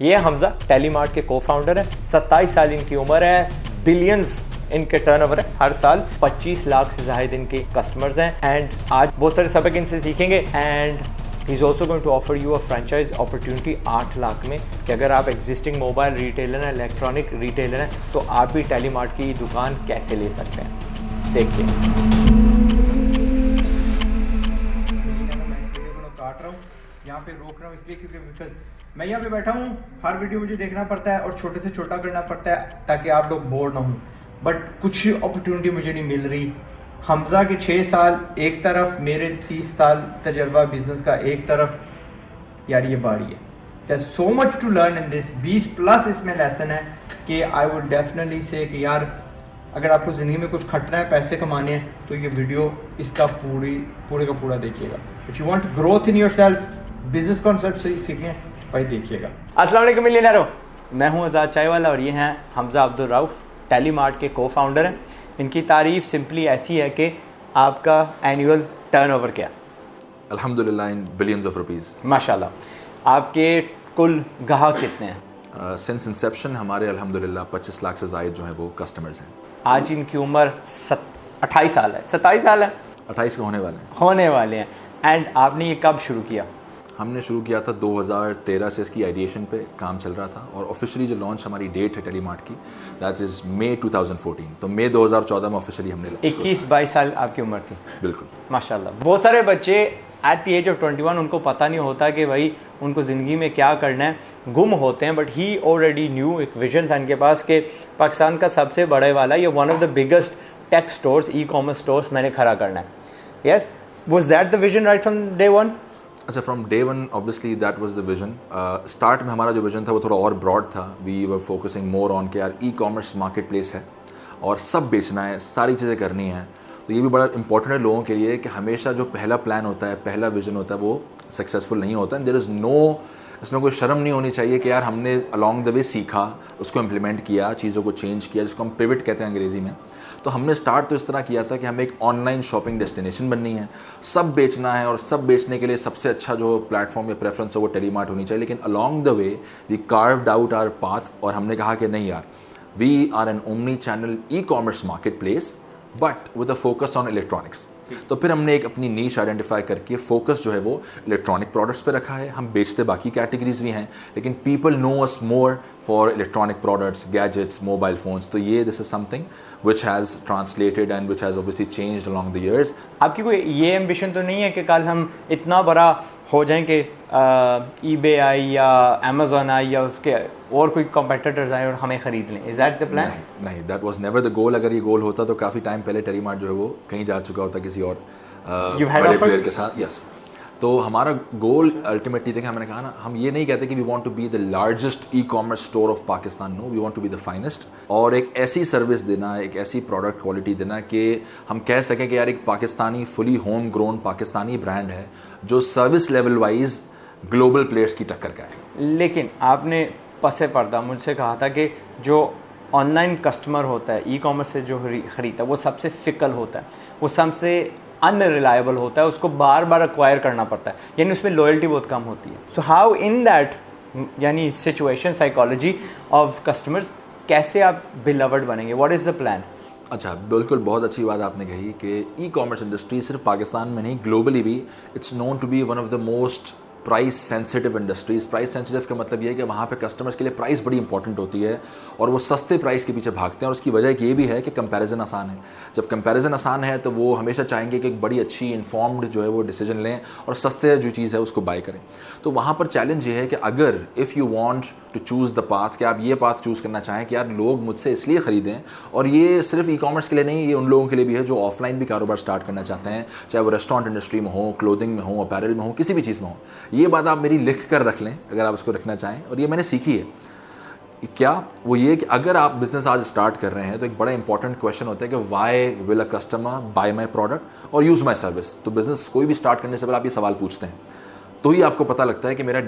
ये हमजा टेलीमार्ट के को-फाउंडर हैं, 27 साल इनकी उम्र है, बिलियंस इनके टर्नओवर है हर साल, 25 लाख से ज़ायद इनके कस्टमर्स हैं एंड आज बहुत सारे सबक इनसे सीखेंगे and he is also going to offer you a franchise opportunity 8 lakh में कि अगर आप एग्जिस्टिंग मोबाइल रिटेलर हैं, इलेक्ट्रॉनिक रिटेलर हैं तो आप भी टेलीमार्ट की दुकान कैसे ले सकते हैं। देखिए काट रहा हूँ, यहाँ पे रोक रहा हूँ इसलिए क्योंकि बिकॉज मैं यहाँ पे बैठा हूँ, हर वीडियो मुझे देखना पड़ता है और छोटे से छोटा करना पड़ता है ताकि आप लोग बोर ना हो, बट कुछ अपॉर्चुनिटी मुझे नहीं मिल रही। हमजा के 6 साल एक तरफ, मेरे 30 साल तजर्बा बिजनेस का एक तरफ, यार ये बाड़ी है। There's so much to learn in this, 20+ इसमें लेसन है कि आई वुड डेफिनेटली से कि यार अगर आपको ज़िंदगी में कुछ खटना है, पैसे कमाने हैं तो ये वीडियो इसका पूरे का पूरा देखिएगा। If you want growth in yourself, business concept से सीखने भाई देखिएगा। अस्सलाम वालेकुम मिलियनेरो, मैं हूं आज़ाद चायवाला और ये हैं हमजा अब्दुल रऊफ, टेलीमार्ट के को-फाउंडर हैं। इनकी तारीफ़ सिंपली ऐसी है कि आपका एनुअल टर्नओवर क्या? अल्हम्दुलिल्लाह इन बिलियंस ऑफ रुपीस। माशाल्लाह। आपके कुल ग्राहक कितने हैं? सिंस इंसेप्शन हमारे अल्हम्दुलिल्लाह 25 लाख से ज़ायद जो हैं वो कस्टमर्स हैं। आज इनकी उम्र 28 साल है, 27 साल है, 28 के होने वाले हैं। एंड आपने ये कब शुरू किया? हमने शुरू किया था 2013 से, इसकी आइडिएशन पे काम चल रहा था और ऑफिशियली जो लॉन्च हमारी डेट है टेलीमार्ट की, दैट इज़ मई 2014। तो मई 2014 में ऑफिशियली हमने 21-22 साल आपकी उम्र थी। बिल्कुल माशाल्लाह। बहुत सारे बच्चे एट द एज ऑफ 21 उनको पता नहीं होता कि भाई उनको ज़िंदगी में क्या करना है, गुम होते हैं, बट ही ऑलरेडी न्यू, एक विजन था इनके पास कि पाकिस्तान का सबसे बड़े वाला ये one of the biggest tech stores, e commerce stores मैंने खड़ा करना है। Yes, was that the vision right from day one? अच्छा, from day one obviously that was the vision. Start में हमारा जो विजन था वो थोड़ा और ब्रॉड था। We were focusing more on कि यार ई कॉमर्स मार्केट प्लेस है और सब बेचना है, सारी चीज़ें करनी है। तो ये भी बड़ा इंपॉर्टेंट है लोगों के लिए कि हमेशा जो पहला प्लान होता है, पहला विजन होता है, वो सक्सेसफुल नहीं होता है। देयर इज़ नो, इसमें कोई शर्म नहीं होनी चाहिए कि यार हमने अलॉन्ग द वे सीखा, उसको इम्प्लीमेंट किया, चीज़ों को चेंज किया, जिसको हम पिवट कहते हैं अंग्रेज़ी में। तो हमने स्टार्ट तो इस तरह किया था कि हमें एक ऑनलाइन शॉपिंग डेस्टिनेशन बननी है, सब बेचना है और सब बेचने के लिए सबसे अच्छा जो प्लेटफॉर्म या प्रेफरेंस हो वो टेलीमार्ट होनी चाहिए। लेकिन along the way we carved out our path और हमने कहा कि नहीं यार, we are an omni channel e commerce marketplace but with a focus on electronics. तो फिर हमने एक अपनी नीश आइडेंटिफाई करके फोकस जो है वो इलेक्ट्रॉनिक प्रोडक्ट्स पे रखा है। हम बेचते बाकी कैटेगरीज भी हैं लेकिन people know us more for electronic products, gadgets, mobile phones. तो ये this is something which has translated and which has obviously changed along the years. आपकी कोई ये एम्बिशन तो नहीं है कि कल हम इतना बड़ा हो जाएं कि eBay आई या Amazon आई या उसके और कोई competitors आए और हमें ख़रीद लें? Is that the plan? नहीं, that was never the goal। अगर ये गोल होता तो काफ़ी टाइम पहले टेलीमार्ट जो है वो कहीं जा चुका होता किसी और बड़े प्लेयर के साथ। यस, तो हमारा गोल अल्टीमेटली देखिए, हमने कहा ना, हम ये नहीं कहते कि we want to be the largest e commerce store of Pakistan. No, we want to be the finest, और एक ऐसी सर्विस देना, एक ऐसी प्रोडक्ट क्वालिटी देना कि हम कह सकें कि यार एक Pakistani fully home grown Pakistani brand है जो service level wise global players की टक्कर का है। लेकिन आपने पसे पर्दा मुझसे कहा था कि जो ऑनलाइन कस्टमर होता है, ई कॉमर्स से जो ख़रीदता है, वो सबसे फिकल होता है, वो सबसे अनरिलायबल होता है, उसको बार बार एक्वायर करना पड़ता है, यानी उसमें लॉयल्टी बहुत कम होती है। सो हाउ इन दैट यानी सिचुएशन, साइकोलॉजी ऑफ कस्टमर्स, कैसे आप बिलवर्ड बनेंगे? What is the plan? अच्छा, बिल्कुल बहुत अच्छी बात आपने कही कि ई कॉमर्स इंडस्ट्री सिर्फ पाकिस्तान में नहीं, ग्लोबली भी it's known to be one of the most price sensitive industries. Price sensitive का मतलब ये है कि वहाँ पे कस्टमर्स के लिए प्राइस बड़ी इंपॉर्टेंट होती है और वो सस्ते प्राइस के पीछे भागते हैं। और उसकी वजह ये भी है कि कंपैरिजन आसान है। जब कंपैरिजन आसान है तो वो हमेशा चाहेंगे कि एक बड़ी अच्छी इन्फॉर्म्ड जो है वो डिसीजन लें और सस्ते जो चीज़ है उसको बाय करें। तो वहाँ पर चैलेंज ये है कि अगर if you want to choose the path, कि आप ये पाथ चूज़ करना चाहें कि यार लोग मुझसे इसलिए ख़रीदें, और ये सिर्फ ई कॉमर्स के लिए नहीं, ये उन लोगों के लिए भी है जो ऑफलाइन भी कारोबार स्टार्ट करना चाहते हैं, चाहे वो रेस्टोरेंट इंडस्ट्री में हो, क्लोथिंग में हो, अपैरल में हो, किसी भी चीज़ में हो। ये बात आप मेरी लिख कर रख लें अगर आप उसको रखना चाहें, और ये मैंने सीखी है। क्या वो ये कि अगर आप बिजनेस आज स्टार्ट कर रहे हैं तो एक बड़ा इंपॉर्टेंट क्वेश्चन होता है कि why will a customer bye my product और यूज़ माय सर्विस। तो बिजनेस कोई भी स्टार्ट करने से पहले आप ये सवाल पूछते हैं, तो ही आपको पता लगता है कि मेरा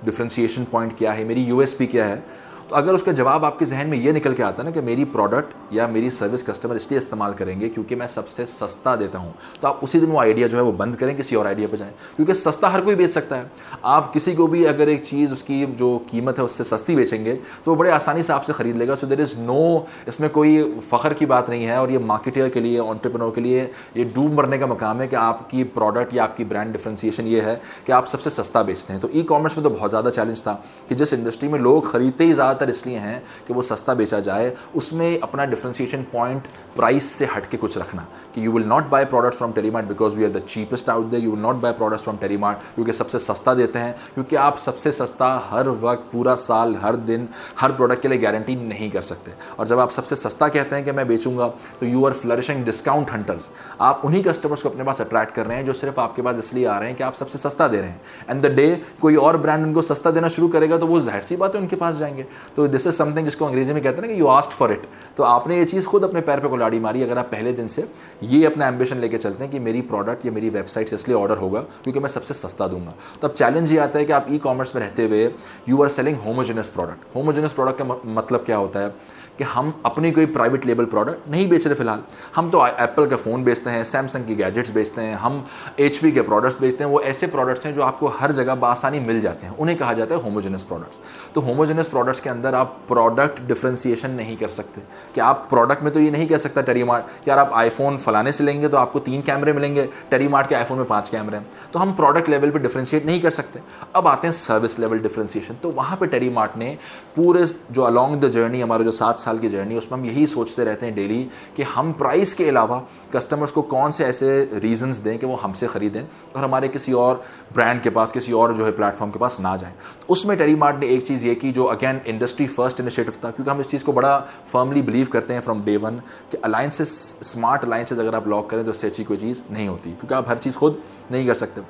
डिफरेंशिएशन पॉइंट क्या है, मेरी यूएसपी क्या है। तो अगर उसका जवाब आपके जहन में ये निकल के आता है ना कि मेरी प्रोडक्ट या मेरी सर्विस कस्टमर इसलिए इस्तेमाल करेंगे क्योंकि मैं सबसे सस्ता देता हूँ, तो आप उसी दिन वो आइडिया जो है वो बंद करें, किसी और आइडिया पर जाएँ, क्योंकि सस्ता हर कोई बेच सकता है। आप किसी को भी अगर एक चीज़ उसकी जो कीमत है उससे सस्ती बेचेंगे तो वो बड़े आसानी से आपसे ख़रीद लेगा। सो देयर इज़ नो, इसमें कोई फ़ख्र की बात नहीं है। और ये मार्केटर के लिए, एंटरप्रेन्योर के लिए ये डूब मरने का मकाम है कि आपकी प्रोडक्ट या आपकी ब्रांड डिफरेंशिएशन ये है कि आप सबसे सस्ता बेचते हैं। तो ई कॉमर्स में तो बहुत ज़्यादा चैलेंज था कि जिस इंडस्ट्री में लोग खरीदते ही ज़्यादातर इसलिए हैं कि वो सस्ता बेचा जाए, उसमें अपना डिफरेंशिएशन पॉइंट प्राइस से हट के कुछ रखना कि you will not buy products from Telemart because we are the cheapest out there, you will not buy products from Telemart क्योंकि सबसे सस्ता देते हैं, क्योंकि आप सबसे सस्ता हर वक्त, पूरा साल, हर दिन, हर प्रोडक्ट के लिए गारंटी नहीं कर सकते। और जब आप सबसे सस्ता कहते हैं कि मैं बेचूंगा, तो you are flourishing discount hunters. आप उन्हीं कस्टमर्स को अपने पास अट्रैक्ट कर रहे हैं जो सिर्फ आपके पास इसलिए आ रहे हैं कि आप सबसे सस्ता दे रहे हैं। एंड द डे कोई और ब्रांड उनको सस्ता देना शुरू करेगा तो वो जाहिर सी बात है उनके पास जाएंगे। तो दिस इज समथिंग जिसको अंग्रेजी में कहते हैं ना कि यू आस्क्ड फॉर इट। तो आपने ये चीज़ खुद अपने पैर पे कुल्हाड़ी मारी अगर आप पहले दिन से ये अपना एम्बिशन लेके चलते हैं कि मेरी प्रोडक्ट या मेरी वेबसाइट से इसलिए ऑर्डर होगा क्योंकि मैं सबसे सस्ता दूंगा। तो अब चैलेंज ये आता है कि आप ई कॉमर्स में रहते हुए you are selling homogeneous product. Homogeneous product का मतलब क्या होता है कि हम अपनी कोई प्राइवेट लेबल प्रोडक्ट नहीं बेच रहे फिलहाल। हम तो एप्पल का फ़ोन बेचते हैं, सैमसंग की गैजेट्स बेचते हैं, हम HP के प्रोडक्ट्स बेचते हैं। वो ऐसे प्रोडक्ट्स हैं जो आपको हर जगह बआसानी मिल जाते हैं, उन्हें कहा जाता है होमोजेनस प्रोडक्ट्स। तो होमोजेनस प्रोडक्ट्स के अंदर आप प्रोडक्ट डिफरेंशिएशन नहीं कर सकते कि आप प्रोडक्ट में तो ये नहीं कह सकता टेलीमार्ट कि यार आप आईफोन फलाने से लेंगे तो आपको 3 कैमरे मिलेंगे, टेलीमार्ट के आईफोन में 5 कैमरे हैं। तो हम प्रोडक्ट लेवल पर डिफरेंशिएट नहीं कर सकते। अब आते हैं सर्विस लेवल डिफरेंशिएशन। तो वहाँ पर टेलीमार्ट ने पूरे जो अलॉन्ग द जर्नी, हमारे जो 7 साल की जर्नी, उसमें यही सोचते रहते हैं डेली कि हम प्राइस के अलावा कस्टमर्स को कौन से ऐसे रीजंस दें कि वो हमसे खरीदें और हमारे किसी और ब्रांड के पास, किसी और जो है प्लेटफॉर्म के पास ना जाएं। तो उसमें टेलीमार्ट ने एक चीज़ ये की जो अगेन इंडस्ट्री फर्स्ट इनिशिएटिव था, क्योंकि हम इस चीज़ को बड़ा फर्मली बिलीव करते हैं फ्रॉम डे वन कि अलायंसेस, स्मार्ट अलायंसेस अगर आप लॉक करें तो उससे अच्छी कोई चीज़ नहीं होती, क्योंकि आप हर चीज़ खुद नहीं कर सकते।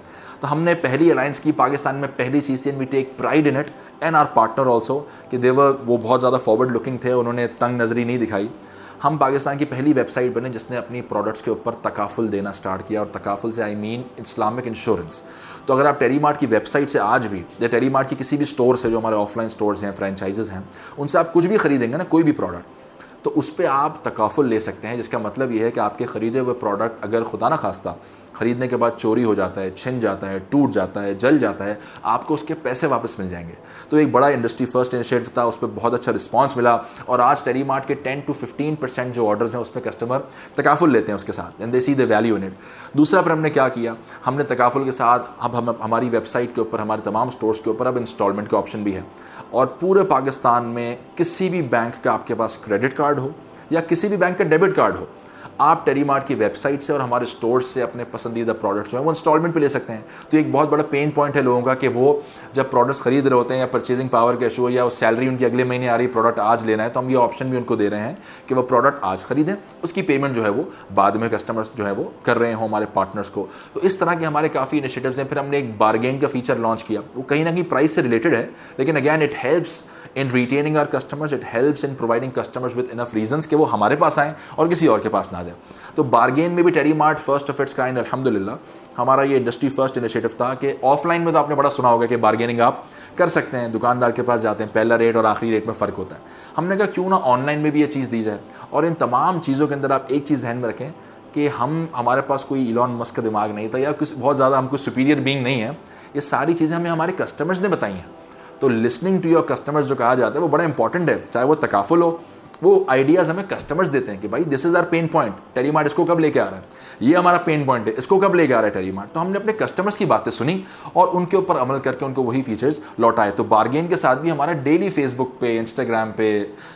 तो हमने पहली अलायंस की पाकिस्तान में, पहली चीज़ थी, and we take pride in it and our partner also कि वो बहुत ज़्यादा फॉरवर्ड लुकिंग थे, उन्होंने तंग नज़री नहीं दिखाई। हम पाकिस्तान की पहली वेबसाइट बने जिसने अपनी प्रोडक्ट्स के ऊपर तकाफुल देना स्टार्ट किया, और तकाफुल से आई मीन इस्लामिक इंश्योरेंस। तो अगर आप टेलीमार्ट की वेबसाइट से आज भी या टेलीमार्ट की किसी भी स्टोर से, जो हमारे ऑफलाइन स्टोर्स हैं, फ्रेंचाइजेज हैं, उनसे आप कुछ भी खरीदेंगे ना, कोई भी प्रोडक्ट, तो उस पर आप तकाफुल ले सकते हैं, जिसका मतलब ये है कि आपके ख़रीदे हुए प्रोडक्ट अगर खुदा ना खास्ता ख़रीदने के बाद चोरी हो जाता है, छिन जाता है, टूट जाता है, जल जाता है, आपको उसके पैसे वापस मिल जाएंगे। तो एक बड़ा इंडस्ट्री फर्स्ट इनिशिएटिव था, उस पर बहुत अच्छा रिस्पांस मिला, और आज टेलीमार्ट के 10 to 15% जो ऑर्डर्स हैं उसमें कस्टमर तकाफुल लेते हैं उसके साथ, and they see the value in it. दूसरा पर हमने क्या किया, हमने तकाफुल के साथ अब हम हमारी वेबसाइट के ऊपर, हमारे तमाम स्टोर्स के ऊपर अब इंस्टॉलमेंट का ऑप्शन भी है। और पूरे पाकिस्तान में किसी भी बैंक का आपके पास क्रेडिट कार्ड हो या किसी भी बैंक का डेबिट कार्ड हो, आप टेलीमार्ट की वेबसाइट से और हमारे स्टोर से अपने पसंदीदा प्रोडक्ट्स जो हैं वो इंस्टॉलमेंट पे ले सकते हैं। तो एक बहुत बड़ा पेन पॉइंट है लोगों का कि वो जब प्रोडक्ट्स खरीद रहे होते हैं, या परचेजिंग पावर का इशू, या सैलरी उनकी अगले महीने आ रही, प्रोडक्ट आज लेना है, तो हम ये ऑप्शन भी उनको दे रहे हैं कि वो प्रोडक्ट आज खरीदें, उसकी पेमेंट जो है वो बाद में कस्टमर्स जो है वो कर रहे हो हमारे पार्टनर्स को। तो इस तरह के हमारे काफ़ी इनिशिएटिव्स हैं। फिर हमने एक बारगेन का फीचर लॉन्च किया, वो कहीं ना कहीं प्राइस से रिलेटेड है, लेकिन again it helps in retaining our customers, it helps in providing customers with enough reasons कि वो हमारे पास आएँ और किसी और के पास ना जाए। तो बारगेन में भी टेलीमार्ट फर्स्ट ऑफ इट्स काइंड, अल्हम्दुलिल्लाह, हमारा ये इंडस्ट्री फर्स्ट इनिशिएटिव था कि ऑफलाइन में तो आपने बड़ा सुना होगा कि बारगेनिंग आप कर सकते हैं, दुकानदार के पास जाते हैं, पहला रेट और आखिरी रेट में फ़र्क होता है। हमने कहा क्यों ना ऑनलाइन में भी ये चीज़ दी जाए। और इन तमाम चीज़ों के अंदर आप एक चीज़ ध्यान में रखें कि हमारे पास कोई इलॉन मस्क का दिमाग नहीं था, या कुछ बहुत ज़्यादा हमको सुपीरियर बीइंग नहीं है। ये सारी चीज़ें हमें हमारे कस्टमर्स ने बताई हैं। तो लिसनिंग टू योर कस्टमर्स जो कहा जाता है वो बड़ा इंपॉर्टेंट है, चाहे वो तकाफुल हो। वो आइडियाज़ हमें कस्टमर्स देते हैं कि भाई this is our pain point, Telemart इसको कब लेके आ रहा है, ये हमारा पेन पॉइंट है, इसको कब लेके आ रहा है टेलीमार्ट। तो हमने अपने कस्टमर्स की बातें सुनी और उनके ऊपर अमल करके उनको वही फीचर्स लौटाए। तो बारगेन के साथ भी हमारा डेली फेसबुक पे, इंस्टाग्राम पे,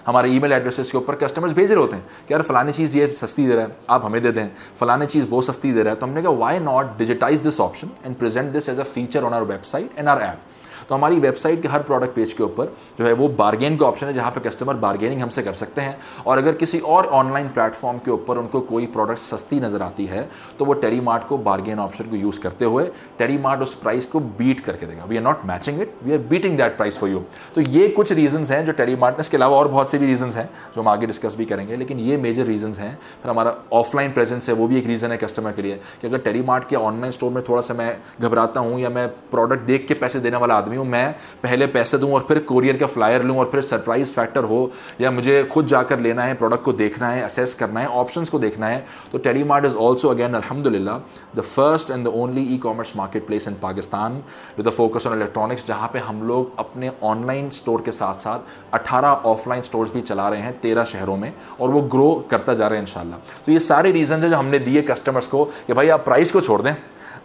हमारे ईमेल एड्रेसेस के ऊपर कस्टमर्स भेज रहे होते हैं कि यार फलानी चीज़ ये सस्ती दे रहा है, आप हमें दे दें, फलानी चीज़ वो सस्ती दे रहा है। तो हमने कहा why not digitise this option and present this as a feature on our website and our app. तो हमारी वेबसाइट के हर प्रोडक्ट पेज के ऊपर जो है वो बारगेन का ऑप्शन है, जहाँ पे कस्टमर बारगेनिंग हमसे कर सकते हैं। और अगर किसी और ऑनलाइन प्लेटफॉर्म के ऊपर उनको कोई प्रोडक्ट सस्ती नज़र आती है तो वो टेलीमार्ट को बारगेन ऑप्शन को यूज़ करते हुए टेलीमार्ट उस प्राइस को बीट करके देगा। We are not matching it, we are beating that price for you. तो ये कुछ रीजंस हैं जो टेलीमार्ट ने, इसके अलावा और बहुत से भी रीजंस हैं जो हम आगे डिस्कस भी करेंगे, लेकिन ये मेजर रीजंस हैं। फिर हमारा ऑफलाइन प्रेजेंस है, वो भी एक रीज़न है कस्टमर के लिए कि अगर टेलीमार्ट के ऑनलाइन स्टोर में थोड़ा सा मैं घबराता हूँ या मैं प्रोडक्ट देख के पैसे देने वाला आदमी हूँ, मैं पहले पैसे दूँ और फिर कोरियर का फ्लायर लूँ और फिर सरप्राइज फैक्टर हो, या मुझे खुद जाकर लेना है, प्रोडक्ट को देखना है, असेस करना है, ऑप्शंस को देखना है, तो टेलीमार्ट इज ऑल्सो अगेन अल्हम्दुलिल्लाह the first and the only E commerce market place in Pakistan with a focus on electronics, जहाँ पे हम लोग अपने ऑनलाइन स्टोर के साथ साथ 18 ऑफलाइन स्टोर्स भी चला रहे हैं 13 शहरों में, और वो ग्रो करता जा रहे हैं इंशाल्लाह। तो ये सारे रीजन है जो हमने दिए कस्टमर्स को कि भाई आप प्राइस को छोड़ दें,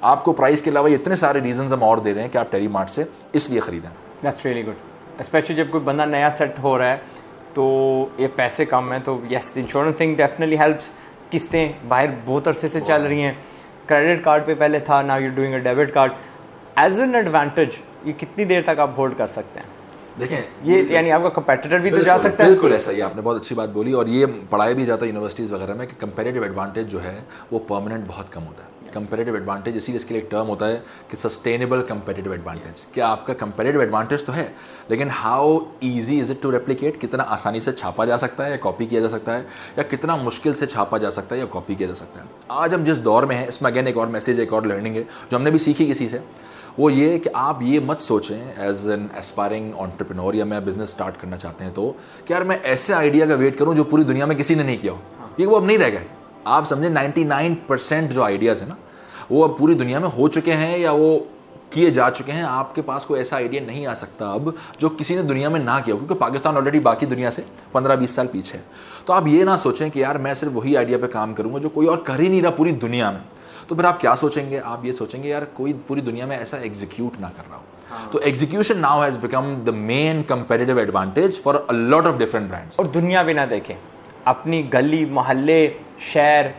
आपको प्राइस के अलावा इतने सारे रीजंस हम और दे रहे हैं कि आप टेलीमार्ट से इसलिए खरीदें। दैट्स रियली गुड, स्पेशली जब कोई बंदा नया सेट हो रहा है तो ये पैसे कम हैं, तो yes the insurance thing definitely helps. किस्तें बाहर बहुत अरसे से चल रही हैं, क्रेडिट कार्ड पे पहले था, now you doing a debit card as an advantage. ये कितनी देर तक आप होल्ड कर सकते हैं? देखें ये यानी आपका कंपेटिटर भी तो जा सकता है। बिल्कुल ऐसा ही, आपने बहुत अच्छी बात बोली, और ये पढ़ाया भी जाता है यूनिवर्सिटीज़ वगैरह में कि कंपेरेटिव एडवांटेज जो है वो परमानेंट बहुत कम होता है। कंपेरेटिव एडवांटेज इसीलिए इसके लिए एक टर्म होता है कि सस्टेनेबल कंपेरेटिव एडवांटेज। क्या आपका कंपेरेटिव एडवांटेज तो है, लेकिन how easy is it to replicate? कितना आसानी से छापा जा सकता है या कॉपी किया जा सकता है, या कितना मुश्किल से छापा जा सकता है या कॉपी किया जा सकता है। आज हम जिस दौर में हैं, इसमें अगेन एक और मैसेज, एक और लर्निंग है जो हमने भी सीखी किसी से, वो ये कि आप ये मत सोचें एज एन एस्पायरिंग एंटरप्रेन्योर या मैं बिजनेस स्टार्ट करना चाहते हैं तो कि यार मैं ऐसे आइडिया का वेट करूं जो पूरी दुनिया में किसी ने नहीं किया हो, ये वो अब नहीं रह गए। आप समझें 99% जो आइडियाज़ है ना वो अब पूरी दुनिया में हो चुके हैं या वो किए जा चुके हैं। आपके पास कोई ऐसा आइडिया नहीं आ सकता अब जो किसी ने दुनिया में ना किया हो, क्योंकि पाकिस्तान ऑलरेडी बाकी दुनिया से 15-20 साल पीछे है। तो आप ये ना सोचें कि यार मैं सिर्फ वही आइडिया पे काम करूंगा जो कोई और कर ही नहीं रहा पूरी दुनिया में। तो फिर आप क्या सोचेंगे? आप ये सोचेंगे यार कोई पूरी दुनिया में ऐसा एग्जीक्यूट ना कर रहा हो। तो execution now has become the main competitive advantage for a lot of different brands. और दुनिया भी ना देखें, अपनी गली मोहल्ले शहर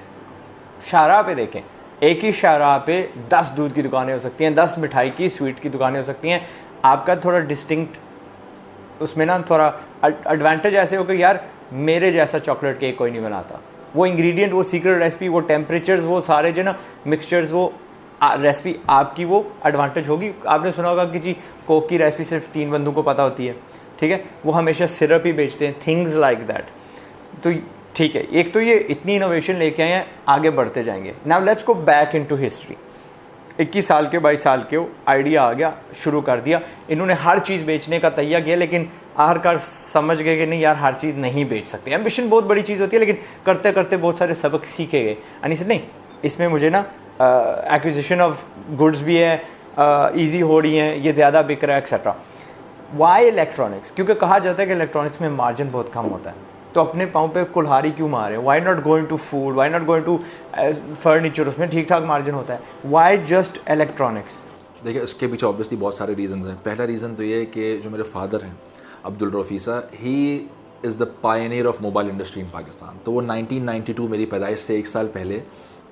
शाहराह पे देखें, एक ही शाहराह पे 10 दूध की दुकानें हो सकती हैं, 10 मिठाई की स्वीट की दुकानें हो सकती हैं। आपका थोड़ा डिस्टिंक्ट उसमें ना थोड़ा एडवांटेज ऐसे हो कि यार मेरे जैसा चॉकलेट केक कोई नहीं बनाता। वो इंग्रेडिएंट, वो सीक्रेट रेसिपी, वो टेम्परेचर्स, वो सारे जो ना मिक्सचर्स, वो रेसिपी आपकी वो एडवांटेज होगी। आपने सुना होगा कि जी कोक की रेसिपी सिर्फ 3 बंदों को पता होती है, ठीक है, वो हमेशा सिरप ही बेचते हैं, थिंग्स लाइक दैट। तो ठीक है, एक तो ये इतनी इनोवेशन लेके आए हैं, आगे बढ़ते जाएंगे। Now let's go back into history. 21 साल के 22 साल के आइडिया आ गया, शुरू कर दिया, इन्होंने हर चीज़ बेचने का तैयार किया, लेकिन आखिरकार समझ गए कि नहीं यार हर चीज़ नहीं बेच सकते। एम्बिशन बहुत बड़ी चीज़ होती है, लेकिन करते करते बहुत सारे सबक सीखे गए। यानी से नहीं, इसमें मुझे ना एक्विजिशन ऑफ गुड्स भी है, ईजी हो रही हैं, ये ज़्यादा बिक रहा है एक्सेट्रा। Y electronics? क्योंकि कहा जाता है कि इलेक्ट्रॉनिक्स में मार्जिन बहुत कम होता है, तो अपने पाँव पे कुल्हाड़ी क्यों मारे? Why not going to food, why not going to furniture, उसमें ठीक ठाक मार्जिन होता है। Why just electronics? देखिए इसके पीछे ऑब्वियसली बहुत सारे रीजंस हैं। पहला रीज़न तो ये है कि जो मेरे फादर हैं Abdul Rafisa, he is the pioneer of mobile industry in Pakistan. तो वो 1992 मेरी पैदाइश से 1 साल पहले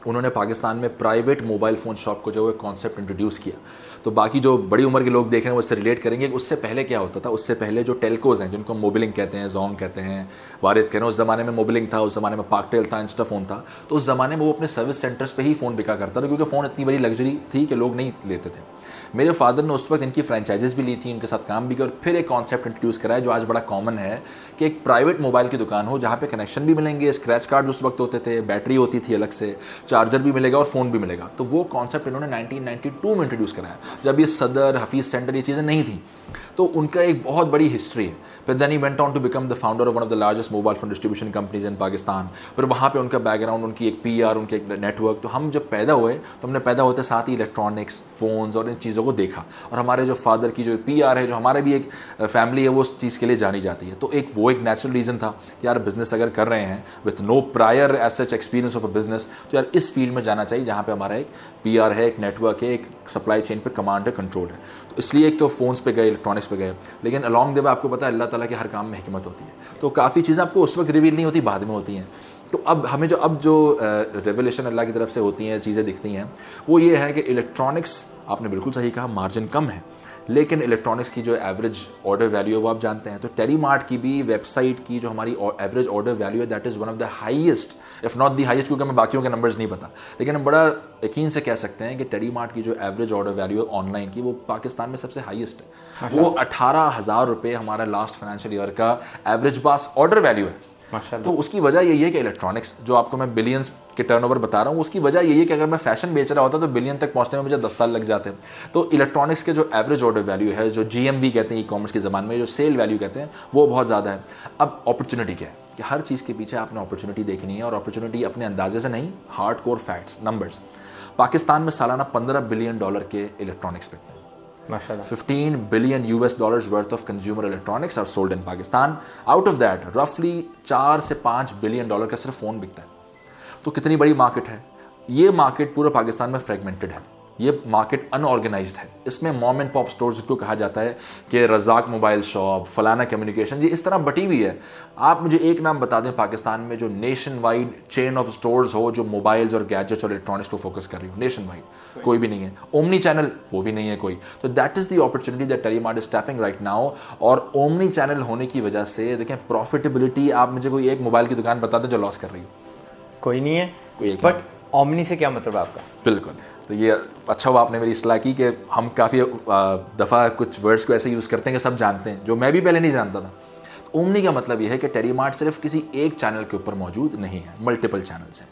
उन्होंने पाकिस्तान में प्राइवेट मोबाइल फ़ोन शॉप को जो है कॉन्सेप्ट इंट्रोड्यूस किया। तो बाकी जो बड़ी उम्र के लोग देख रहे हैं वो इससे रिलेट करेंगे। उससे पहले क्या होता था? उससे पहले जो टेलकोज़ हैं, जिनको मोबिलिंग कहते हैं, जोंग कहते हैं, वारिद कहते हैं, उस ज़माने में मोबिलिंग था, उस ज़माने में पाकटेल था, इंस्टाफोन था। तो उस ज़माने में वो अपने सर्विस सेंटर्स पे ही फ़ोन बिका करता था, क्योंकि फ़ोन इतनी बड़ी लग्जरी थी कि लोग नहीं लेते थे। मेरे फादर ने उस वक्त इनकी फ्रेंचाइजेस भी ली थी, उनके साथ काम भी किया, और फिर एक कॉन्सेप्ट इंट्रोड्यूस कराया जो आज बड़ा कॉमन है कि एक प्राइवेट मोबाइल की दुकान हो जहाँ पे कनेक्शन भी मिलेंगे, स्क्रैच कार्ड उस वक्त होते थे, बैटरी होती थी अलग से, चार्जर भी मिलेगा और फ़ोन भी मिलेगा। तो वो कॉन्सेप्ट इन्होंने 1992 में इंट्रोड्यूस कराया, जब ये सदर, हफीज़ सेंटर, ये चीज़ें नहीं थी। तो उनका एक बहुत बड़ी हिस्ट्री है। फिर then he went on to become the founder of one of the largest mobile phone distribution companies in Pakistan. फिर वहाँ पे उनका बैकग्राउंड, उनकी एक PR, उनके एक नेटवर्क। तो हम जब पैदा हुए तो हमने पैदा होते साथ ही इलेक्ट्रॉनिक्स, फ़ोन्स और इन चीज़ों को देखा। और हमारे जो फादर की जो PR है, जो हमारे भी एक फैमिली है, वो उस चीज़ के लिए जानी जाती है। तो एक नेचुरल रीज़न था कि यार बिज़नेस अगर कर रहे हैं with no prior as such experience of a business, तो यार इस फील्ड में जाना चाहिए जहाँ पे हमारा एक PR है, एक नेटवर्क है, एक सप्लाई चेन पे कमांड है, कंट्रोल है। तो इसलिए एक तो फ़ोन्स पे गए, इलेक्ट्रॉनिक्स पे गए। लेकिन अलॉन्ग द वे आपको पता है अल्लाह ताला के हर काम में हिकमत होती है। तो काफ़ी चीज़ें आपको उस वक्त रिवील नहीं होती, बाद में होती हैं। तो अब हमें जो रेवलेशन अल्लाह की तरफ से होती हैं, चीज़ें दिखती हैं, वो ये है कि इलेक्ट्रॉनिक्स, आपने बिल्कुल सही कहा, मार्जिन कम है, लेकिन इलेक्ट्रॉनिक्स की जो एवरेज ऑर्डर वैल्यू है वो आप जानते हैं। तो टेलीमार्ट की भी वेबसाइट की जो हमारी एवरेज ऑर्डर वैल्यू है, that is one of the highest, if not the highest, क्योंकि हमें बाकियों के नंबर्स नहीं पता, लेकिन हम बड़ा यकीन से कह सकते हैं कि टेलीमार्ट की जो एवरेज ऑर्डर वैल्यू है ऑनलाइन की, वो पाकिस्तान में सबसे हाईएस्ट है। वो 18,000 रुपये हमारा लास्ट फाइनेंशियल ईयर का एवरेज बास ऑर्डर वैल्यू है। माशाल्लाह। तो उसकी वजह यही है कि इलेक्ट्रॉनिक्स, जो आपको मैं बिलियंस के टर्नओवर बता रहा हूँ, उसकी वजह यही है कि अगर मैं फैशन बेच रहा होता तो बिलियन तक पहुंचने में मुझे 10 साल लग जाते हैं। तो इलेक्ट्रॉनिक्स के जो एवरेज ऑर्डर वैल्यू है, जो GMV कहते हैं ई कॉमर्स के ज़माने में, जो सेल वैल्यू कहते हैं, वो बहुत ज़्यादा है। अब अपॉर्चुनिटी क्या है कि हर चीज़ के पीछे आपने अपॉर्चुनिटी देखनी है, और अपॉर्चुनिटी अपने अंदाजे से नहीं, hard core facts, numbers. Pakistan में सालाना $15 बिलियन के इलेक्ट्रॉनिक्स बिकते हैं। माशाल्लाह। $15 billion worth of consumer electronics are sold in Pakistan. Out of that, roughly 4 से 5 बिलियन डॉलर का सिर्फ फ़ोन बिकता है। तो कितनी बड़ी मार्केट है। ये मार्केट पूरे पाकिस्तान में फ्रेगमेंटेड है, ये मार्केट अनऑर्गेनाइज्ड है। इसमें मॉम एंड पॉप स्टोर्स को कहा जाता है कि रज़ाक मोबाइल शॉप, फलाना कम्युनिकेशन, ये इस तरह बटी हुई है। आप मुझे एक नाम बता दें पाकिस्तान में जो nation wide chain of stores हो जो मोबाइल्स और गैजेट्स और इलेक्ट्रॉनिक्स को फोकस कर रही हो, नेशन वाइड कोई भी नहीं है। ओमनी चैनल, वो भी नहीं है कोई। तो that is the opportunity that Telemart is tapping right now. और ओमनी चैनल होने की वजह से देखें प्रॉफिटेबिलिटी, आप मुझे कोई एक मोबाइल की दुकान बता दें जो लॉस कर रही हो, कोई नहीं है। कोई एक। बट ओमनी से क्या मतलब है आपका? बिल्कुल। तो ये अच्छा हुआ आपने मेरी इस्लाह की कि हम काफ़ी दफ़ा कुछ वर्ड्स को ऐसे यूज़ करते हैं कि सब जानते हैं, जो मैं भी पहले नहीं जानता था। तो ओमनी का मतलब ये है कि टेलीमार्ट सिर्फ किसी एक चैनल के ऊपर मौजूद नहीं है, मल्टीपल चैनल्स हैं।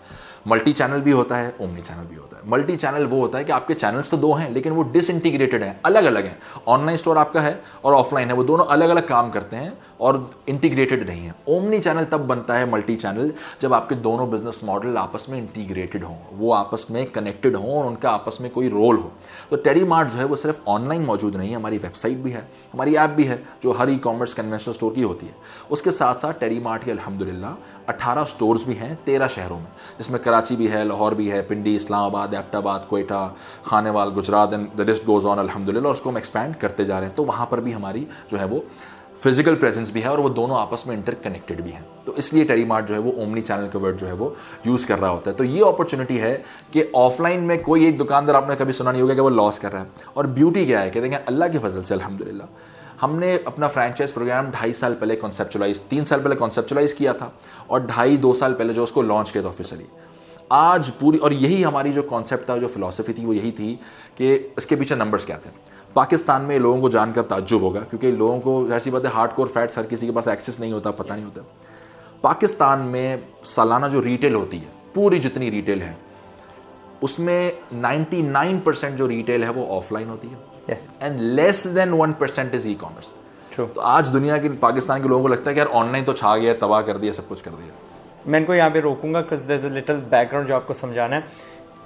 मल्टी चैनल भी होता है, ओमनी चैनल भी होता है। मल्टी चैनल वो होता है कि आपके चैनल्स तो 2 हैं लेकिन वो डिसइंटीग्रेटेड हैं, अलग अलग हैं। ऑनलाइन स्टोर आपका है और ऑफलाइन है, वो दोनों अलग अलग काम करते हैं और इंटीग्रेटेड नहीं है। ओमनी चैनल तब बनता है, मल्टी चैनल, जब आपके दोनों बिजनेस मॉडल आपस में इंटीग्रेटेड हों, वो आपस में कनेक्टेड हों और उनका आपस में कोई रोल हो। तो टेलीमार्ट जो है वो सिर्फ ऑनलाइन मौजूद नहीं है, हमारी वेबसाइट भी है, हमारी ऐप भी है जो हर ई कॉमर्स कन्वेंशनल स्टोर की होती है। उसके साथ साथ टेलीमार्ट के अल्हम्दुलिल्लाह 18 स्टोर्स भी हैं 13 शहरों में, जिसमें कराची भी है, लाहौर भी है, Pindi, Islamabad, Abbottabad, Quetta, Khanewal, Gujrat, and the list goes on अल्हम्दुलिल्लाह। और उसको हम एक्सपैंड करते जा रहे हैं। तो वहाँ पर भी हमारी जो है वो फिजिकल प्रेजेंस भी है और वो दोनों आपस में इंटरकनेक्टेड भी हैं। तो इसलिए टेलीमार्ट जो है वो ओमनी चैनल के वर्ड जो है वो यूज़ कर रहा होता है। तो ये अपॉर्चुनिटी है कि ऑफलाइन में कोई एक दुकानदार आपने कभी सुना नहीं होगा कि वो लॉस कर रहा है। और ब्यूटी क्या है कि देखें अल्लाह के फजल से अल्हम्दुलिल्लाह हमने अपना फ्रैंचाइज प्रोग्राम 2.5 साल पहले कॉन्सेप्चुलाइज, 3 साल पहले कॉन्सेप्चुलाइज किया था और 2.5-2 साल पहले जो उसको लॉन्च किया था ऑफिशियली। आज पूरी, और यही हमारी जो कॉन्सेप्ट था, जो फिलॉसफी थी, वो यही थी कि इसके पीछे नंबर्स क्या थे। पाकिस्तान में लोगों को जानकर ताज्जुब होगा क्योंकि लोगों को ऐसी बात है, हार्ड कोर फैट्स हर किसी के पास एक्सेस नहीं होता, पता नहीं होता। पाकिस्तान में सालाना जो रिटेल होती है, पूरी जितनी रिटेल है उसमें 99% जो रिटेल है वो ऑफलाइन होती है, and less than 1% is e commerce. तो आज दुनिया के, पाकिस्तान के लोगों को लगता है कि यार ऑनलाइन तो छा गया, तबाह कर दिया, सब कुछ कर दिया। मैं इनको यहाँ पे रोकूंगा because there is a little background जो आपको समझाना है।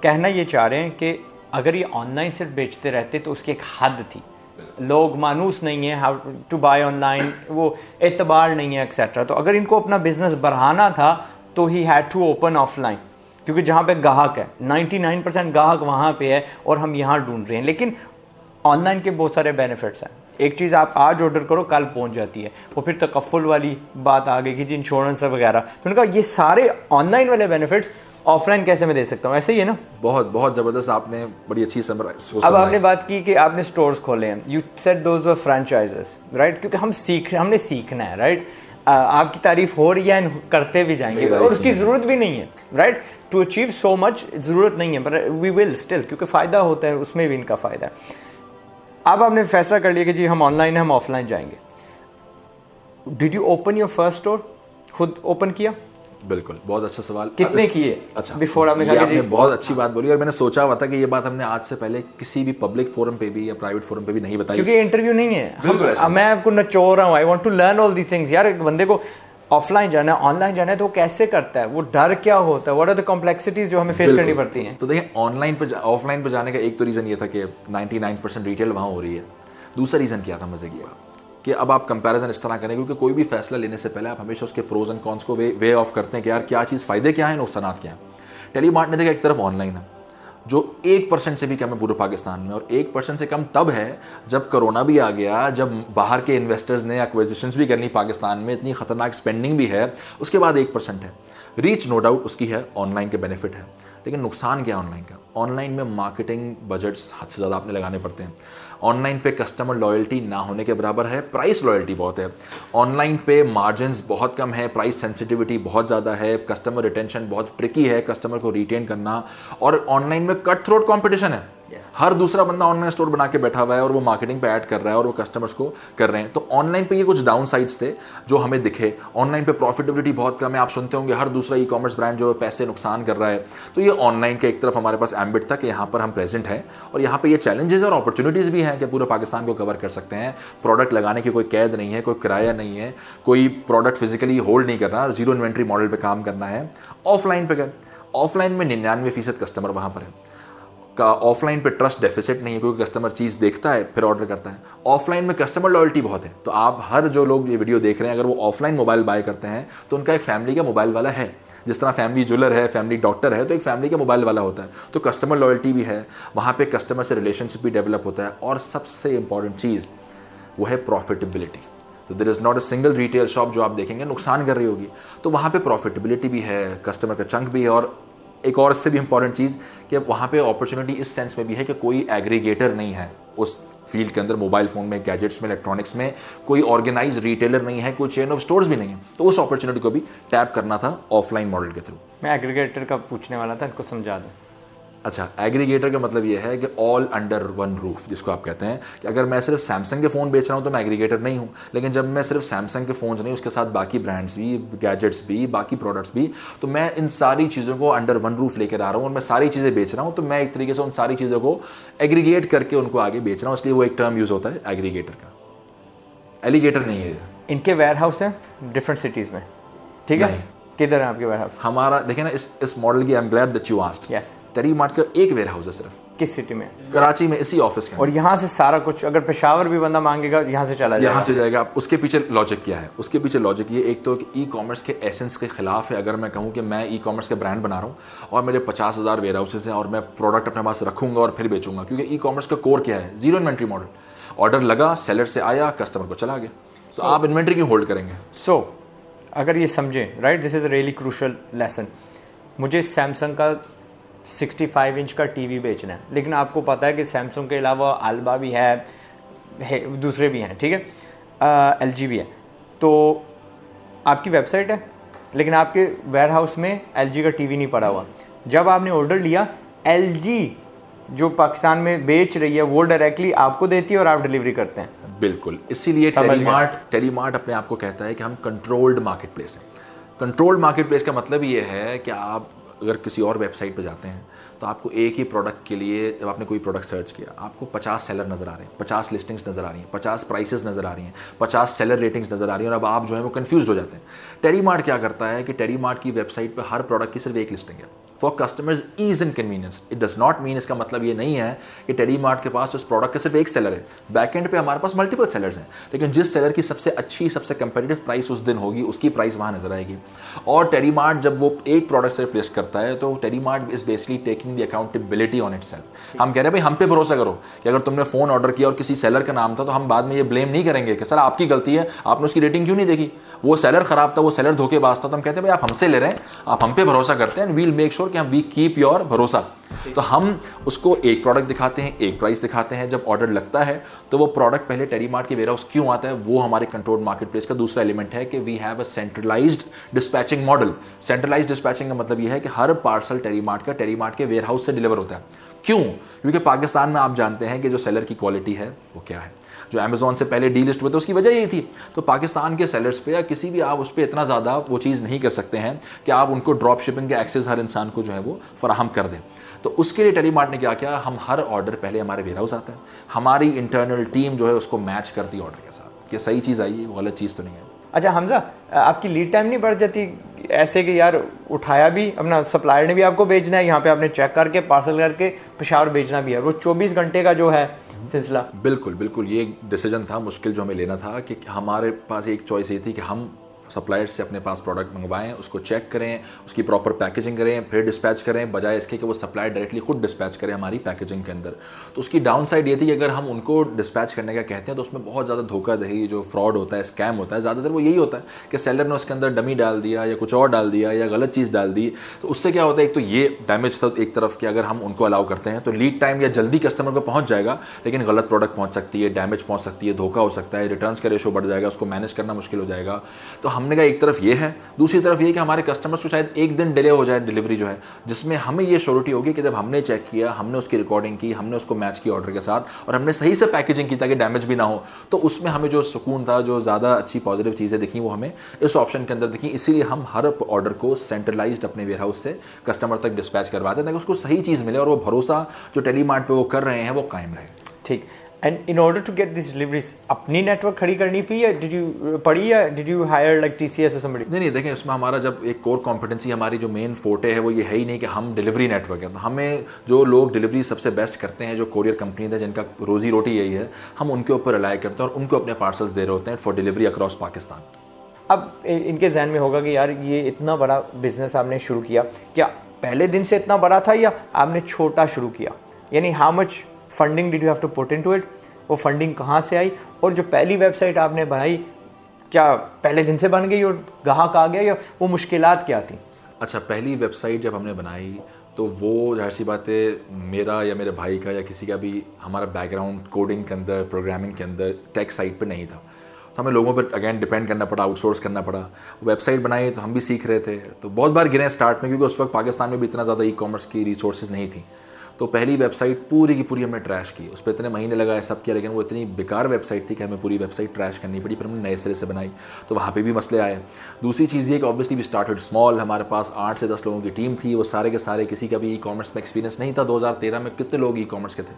कहना ये चाह रहे हैं कि अगर ये ऑनलाइन सिर्फ बेचते रहते तो उसकी एक हद थी, लोग मानूस नहीं है हाउ टू बाय ऑनलाइन, वो एतबार नहीं है एक्सेट्रा। तो अगर इनको अपना बिजनेस बढ़ाना था तो he had to open offline, क्योंकि जहाँ पे ग्राहक है 99% ग्राहक वहाँ पे है और हम यहाँ ढूंढ रहे हैं। लेकिन ऑनलाइन के बहुत सारे बेनिफिट्स हैं। एक चीज़ आप आज ऑर्डर करो कल पहुंच जाती है, वो फिर तकफ़ुल वाली बात आ गई कि जी इंश्योरेंस वगैरह। तो उन्होंने कहा ये सारे ऑनलाइन वाले बेनिफिट्स ऑफलाइन कैसे मैं दे सकता हूँ, ऐसे ही है ना। बहुत बहुत ज़बरदस्त, आपने बड़ी अच्छी समराइज। अब आपने बात की कि आपने स्टोर्स खोले हैं, you said those were franchises, right, क्योंकि हमने सीखना है, राइट। आपकी तारीफ हो रही है, करते भी जाएंगे और उसकी ज़रूरत भी नहीं है, right, to achieve so much ज़रूरत नहीं है, पर वी विल स्टिल, क्योंकि फ़ायदा होता है, उसमें भी इनका फ़ायदा है। अब आपने फैसला कर लिया कि जी हम ऑनलाइन है, हम ऑफलाइन जाएंगे। Did you open your first store? खुद ओपन किया? बिल्कुल, बहुत अच्छा सवाल। कितने किए? अच्छा, बिफोर आपने कहा आपने बहुत अच्छी बात बोली और मैंने सोचा हुआ था कि ये बात हमने आज से पहले किसी भी पब्लिक फोरम पे भी या प्राइवेट फोरम पे भी नहीं बताई, क्योंकि इंटरव्यू नहीं है। मैं आपको नचोड़ रहा हूँ, I want to learn all the things. यार एक बंदे को ऑफलाइन जाना है, ऑनलाइन जाना है, तो वो कैसे करता है, वो डर क्या होता है, व्हाट आर द कॉम्प्लेक्सिटीज जो हमें फेस करनी पड़ती हैं। तो देखिए ऑनलाइन पे ऑफलाइन पे जाने का एक तो रीज़न ये था कि 99% रिटेल वहाँ हो रही है। दूसरा रीज़न क्या था, मज़े की बात, कि अब आप कंपैरिजन इस तरह करें, क्योंकि कोई भी फैसला लेने से पहले आप हमेशा उसके प्रोज एंड कॉन्स को वे ऑफ करते हैं कि यार क्या चीज़ फ़ायदे क्या हैं, नुकसानात क्या हैं। टेलीमार्ट ने देखा एक तरफ ऑनलाइन है जो 1% से भी कम है पूरे पाकिस्तान में, और 1% से कम तब है जब कोरोना भी आ गया, जब बाहर के इन्वेस्टर्स ने एक्विजिशंस भी करनी पाकिस्तान में, इतनी ख़तरनाक स्पेंडिंग भी है, उसके बाद 1% है। रीच नो डाउट उसकी है, ऑनलाइन के बेनिफिट है, लेकिन नुकसान क्या है ऑनलाइन का? ऑनलाइन में मार्केटिंग बजट्स हद से ज़्यादा आपने लगाने पड़ते हैं। ऑनलाइन पे कस्टमर लॉयल्टी ना होने के बराबर है, प्राइस लॉयल्टी बहुत है। ऑनलाइन पे मार्जिन्स बहुत कम है, प्राइस सेंसिटिविटी बहुत ज़्यादा है, कस्टमर रिटेंशन बहुत ट्रिकी है, कस्टमर को रिटेन करना, और ऑनलाइन में कट थ्रोट कॉम्पिटिशन है। हर दूसरा बंदा ऑनलाइन स्टोर बना के बैठा हुआ है और वो मार्केटिंग पे ऐड कर रहा है और वो कस्टमर्स को कर रहे हैं। तो ऑनलाइन पे ये कुछ डाउन साइड्स थे जो हमें दिखे। ऑनलाइन पे प्रॉफिटेबिलिटी बहुत कम है, आप सुनते होंगे हर दूसरा ई कॉमर्स ब्रांड जो पैसे नुकसान कर रहा है। तो ये ऑनलाइन के एक तरफ हमारे पास एम्बिट था कि यहाँ पर हम प्रेजेंट हैं और यहाँ पे ये चैलेंजेस और अपॉर्चुनिटीज़ भी हैं कि पूरे पाकिस्तान को कवर कर सकते हैं। प्रोडक्ट लगाने की कोई कैद नहीं है, कोई किराया नहीं है, कोई प्रोडक्ट फिजिकली होल्ड नहीं करना, जीरो इन्वेंट्री मॉडल पे काम करना है। ऑफलाइन पे गए, ऑफलाइन में 99% कस्टमर वहाँ पर है का। ऑफलाइन पे ट्रस्ट डेफिसिट नहीं है क्योंकि कस्टमर चीज़ देखता है फिर ऑर्डर करता है। ऑफलाइन में कस्टमर लॉयल्टी बहुत है। तो आप हर जो लोग ये वीडियो देख रहे हैं अगर वो ऑफलाइन मोबाइल बाय करते हैं तो उनका एक फैमिली का मोबाइल वाला है। जिस तरह फैमिली ज्वेलर है, फैमिली डॉक्टर है, तो एक फैमिली का मोबाइल वाला होता है। तो कस्टमर लॉयल्टी भी है वहाँ पे, कस्टमर से रिलेशनशिप भी डेवलप होता है और सबसे इंपॉर्टेंट चीज़ वो है प्रॉफिटेबिलिटी। तो there is not a single retail shop जो आप देखेंगे नुकसान कर रही होगी। तो वहाँ पे प्रॉफिटेबिलिटी भी है, कस्टमर का चंक भी है और एक और इससे भी इंपॉर्टेंट चीज़ कि वहाँ पे अपॉर्चुनिटी इस सेंस में भी है कि कोई एग्रीगेटर नहीं है उस फील्ड के अंदर। मोबाइल फ़ोन में, गैजेट्स में, इलेक्ट्रॉनिक्स में कोई ऑर्गेनाइज रिटेलर नहीं है, कोई चेन ऑफ स्टोर्स भी नहीं है। तो उस अपॉर्चुनिटी को भी टैप करना था ऑफलाइन मॉडल के थ्रू। मैं एग्रीगेटर का पूछने वाला था, इनको समझा दें। अच्छा, एग्रीगेटर का मतलब ये है कि ऑल अंडर वन रूफ, जिसको आप कहते हैं कि अगर मैं सिर्फ सैमसंग के फ़ोन बेच रहा हूँ तो मैं एग्रीगेटर नहीं हूँ। लेकिन जब मैं सिर्फ सैमसंग के फ़ोन नहीं, उसके साथ बाकी ब्रांड्स भी, गैजेट्स भी, बाकी प्रोडक्ट्स भी, तो मैं इन सारी चीज़ों को अंडर वन रूफ लेकर आ रहा हूँ और मैं सारी चीज़ें बेच रहा हूँ। तो मैं एक तरीके से उन सारी चीज़ों को एग्रीगेट करके उनको आगे बेच रहा हूँ, इसलिए वो एक टर्म यूज़ होता है एग्रीगेटर का। एलिगेटर नहीं है। इनके वेयर हाउस हैं डिफरेंट सिटीज़ में, ठीक है? किधर है आपके वेयर हाउस? हमारा देखिए ना, इस मॉडल की I am glad that you asked. Yes. Telemart का एक वेयर हाउस है सिर्फ। किस सिटी में? कराची में, इसी ऑफिस के। और यहाँ से सारा कुछ, अगर पेशावर भी बंदा मांगेगा यहाँ से चला जाएगा? यहाँ से जाएगा। उसके पीछे लॉजिक क्या है? उसके पीछे लॉजिक ये, एक तो ई कॉमर्स के एसेंस के खिलाफ है। अगर मैं कहूँ कि मैं ई कॉमर्स के ब्रांड बना रहा हूँ और मेरे 50,000 वेयर हाउसेज हैं और मैं प्रोडक्ट अपने पास रखूंगा और फिर बेचूंगा, क्योंकि ई कॉमर्स का कोर क्या है? Zero inventory model. ऑर्डर लगा, सेलर से आया, कस्टमर को चला गया, तो आप इन्वेंट्री क्यों होल्ड करेंगे? सो अगर ये समझें, right, this is a really crucial lesson. मुझे सैमसंग का 65 इंच का टीवी बेचना है, लेकिन आपको पता है कि सैमसंग के अलावा अल्बा भी है, दूसरे भी हैं, ठीक है, LG भी है। तो आपकी वेबसाइट है लेकिन आपके वेयर हाउस में LG का टीवी नहीं पड़ा हुआ। जब आपने ऑर्डर लिया, LG जो पाकिस्तान में बेच रही है वो डायरेक्टली आपको देती है और आप डिलीवरी करते हैं। बिल्कुल, इसीलिए टेलीमार्ट अपने आप को कहता है कि हम कंट्रोल्ड मार्केट प्लेस हैं। कंट्रोल्ड मार्केट प्लेस का मतलब ये है कि आप अगर किसी और वेबसाइट पे जाते हैं तो आपको एक ही प्रोडक्ट के लिए, जब आपने कोई प्रोडक्ट सर्च किया, आपको 50 सेलर नज़र आ रहे हैं, 50 लिस्टिंग्स नज़र आ रही हैं, 50 प्राइसेस नज़र आ रही हैं, 50 सेलर रेटिंग्स नज़र आ रही हैं और अब आप जो है वो कंफ्यूज हो जाते हैं। टेलीमार्ट क्या करता है कि टेलीमार्ट की वेबसाइट पर हर प्रोडक्ट की सिर्फ एक लिस्टिंग है for customers ease and convenience. It does not mean, इसका मतलब ये नहीं है कि टेलीमार्ट के पास उस प्रोडक्ट का सिर्फ एक सेलर है। बैकएंड पे हमारे पास मल्टीपल सेलर्स हैं, लेकिन जिस सेलर की सबसे अच्छी, सबसे कंपेटिटिव प्राइस उस दिन होगी, उसकी प्राइस वहाँ नजर आएगी। और टेलीमार्ट जब वो एक प्रोडक्ट सिर्फ लिस्ट करता है तो Telemart is basically taking the accountability on itself. हम कह रहे हैं भाई हम पे भरोसा करो कि अगर तुमने फ़ोन ऑर्डर किया और किसी सेलर का नाम था तो हम बाद में ये ब्लेम नहीं करेंगे कि सर आपकी गलती है, आपने उसकी रेटिंग क्यों नहीं देखी, वो सेलर खराब था, वो सेलर धोखेबाज था। तो हम कहते हैं भाई आप हमसे ले रहे हैं, आप हम पे भरोसा करते हैं, एंड वील मेक श्योर कि हम वी कीप योर भरोसा। तो हम उसको एक प्रोडक्ट दिखाते हैं, एक प्राइस दिखाते हैं। जब ऑर्डर लगता है तो वो प्रोडक्ट पहले टेलीमार्ट के वेयर हाउस क्यों आता है, वो हमारे कंट्रोल्ड मार्केट प्लेस का दूसरा एलिमेंट है कि we have a centralised dispatching model. Centralised dispatching का मतलब ये है कि हर पार्सल टेलीमार्ट के वेयर हाउस से डिलीवर होता है। क्यों? क्योंकि पाकिस्तान में आप जानते हैं कि जो सेलर की क्वालिटी है वो क्या है। जो अमेज़ॉन से पहले डीलिस्ट हुए थे उसकी वजह यही थी। तो पाकिस्तान के सेलर्स पे या किसी भी आप उस पर इतना ज़्यादा वो चीज़ नहीं कर सकते हैं कि आप उनको ड्रॉप शिपिंग के एक्सेस हर इंसान को जो है वो फराहम कर दें। तो उसके लिए टेलीमार्ट ने क्या किया, हम हर ऑर्डर पहले हमारे वेयर हाउस आता है, हमारी इंटरनल टीम जो है उसको मैच करती है ऑर्डर के साथ कि सही चीज़ आई है, गलत चीज़ तो नहीं है। अच्छा हमजा, आपकी लीड टाइम नहीं बढ़ जाती ऐसे कि यार उठाया भी, अपना सप्लायर ने भी आपको भेजना है, यहाँ पे आपने चेक करके पार्सल करके पेशावर भेजना भी है, वो 24 घंटे का जो है सिलसिला? बिल्कुल बिल्कुल, ये एक डिसीजन था मुश्किल जो हमें लेना था कि हमारे पास एक चॉइस ये थी कि हम सप्लायर से अपने पास प्रोडक्ट मंगवाएं, उसको चेक करें, उसकी प्रॉपर पैकेजिंग करें, फिर डिस्पैच करें, बजाय इसके कि वो सप्लायर डायरेक्टली खुद डिस्पैच करें हमारी पैकेजिंग के अंदर। तो उसकी डाउन साइड ये थी कि अगर हम उनको डिस्पैच करने का कहते हैं तो उसमें बहुत ज़्यादा धोखाधड़ी, जो फ्रॉड होता है, स्कैम होता है, ज़्यादातर वो यही होता है कि सेलर ने उसके अंदर डमी डाल दिया या कुछ और डाल दिया या गलत चीज़ डाल दी। तो उससे क्या होता है, एक तो ये डैमेज था एक तरफ कि अगर हम उनको अलाउ करते हैं तो लीड टाइम या जल्दी कस्टमर को पहुँच जाएगा, लेकिन गलत प्रोडक्ट पहुँच सकती है, डैमेज पहुँच सकती है, धोखा हो सकता है, रिटर्न्स का रेशो बढ़ जाएगा, उसको मैनेज करना मुश्किल हो जाएगा। तो हमने कहा एक तरफ ये है, दूसरी तरफ ये कि हमारे कस्टमर्स को शायद एक दिन डिले हो जाए डिलीवरी जो है, जिसमें हमें ये श्योरिटी होगी कि जब हमने चेक किया, हमने उसकी रिकॉर्डिंग की, हमने उसको मैच किया ऑर्डर के साथ और हमने सही से पैकेजिंग की ताकि डैमेज भी ना हो, तो उसमें हमें जो सुकून था, जो ज़्यादा अच्छी पॉजिटिव चीज़ें दिखी वो हमें इस ऑप्शन के अंदर दिखी। इसीलिए हम हर ऑर्डर को सेंट्रलाइज्ड अपने वेयरहाउस से कस्टमर तक डिस्पैच करवाते हैं ताकि उसको सही चीज़ मिले और वो भरोसा जो टेलीमार्ट पे वो कर रहे हैं वो कायम रहे। ठीक। And in order to get this deliveries अपनी नेटवर्क खड़ी करनी पड़ी या did you hire like TCS और समबडी? नहीं, देखें इसमें हमारा जब एक कोर कॉम्पिटेंसी, हमारी जो मेन फोटे है वो ये है ही नहीं कि हम डिलीवरी नेटवर्क है। तो हमें जो लोग डिलीवरी सबसे बेस्ट करते हैं, जो कोरियर कंपनी है जिनका रोजी रोटी यही है, हम उनके ऊपर रिलाई करते हैं और उनको अपने पार्सल्स दे रहे होते हैं फॉर डिलीवरी अक्रॉस पाकिस्तान। अब इनके जहन में होगा कि यार ये इतना बड़ा बिजनेस आपने शुरू किया, क्या पहले दिन से इतना बड़ा था या आपने छोटा शुरू किया? यानी how much funding did you have to put into it? वो फंडिंग कहाँ से आई? और जो पहली वेबसाइट आपने बनाई क्या पहले दिन से बन गई और ग्राहक आ गया या वो मुश्किलात क्या थी? अच्छा, पहली वेबसाइट जब हमने बनाई तो वो जाहिर सी बात है मेरा या मेरे भाई का या किसी का भी हमारा बैकग्राउंड कोडिंग के अंदर, प्रोग्रामिंग के अंदर, टेक साइड पे नहीं था। तो हमें लोगों पर अगेन डिपेंड करना पड़ा, आउटसोर्स करना पड़ा। वेबसाइट बनाई तो हम भी सीख रहे थे, तो बहुत बार गिरे स्टार्ट में, क्योंकि उस वक्त पाकिस्तान में भी इतना ज़्यादा ई कॉमर्स की रिसोर्सेज नहीं थी। तो पहली वेबसाइट पूरी की पूरी हमने ट्रैश की, उस पर इतने महीने लगाए, सब किया, लेकिन वो इतनी बेकार वेबसाइट थी कि हमें पूरी वेबसाइट ट्रैश करनी पड़ी। फिर हमने नए सिरे से बनाई तो वहाँ पे भी मसले आए। दूसरी चीज़ ये कि ऑब्वियसली वी स्टार्टेड स्मॉल, हमारे पास 8 से 10 लोगों की टीम थी, वो सारे के सारे, किसी का भी ई कॉमर्स में एक्सपीरियंस नहीं था। 2013 में कितने लोग ई कॉमर्स के थे,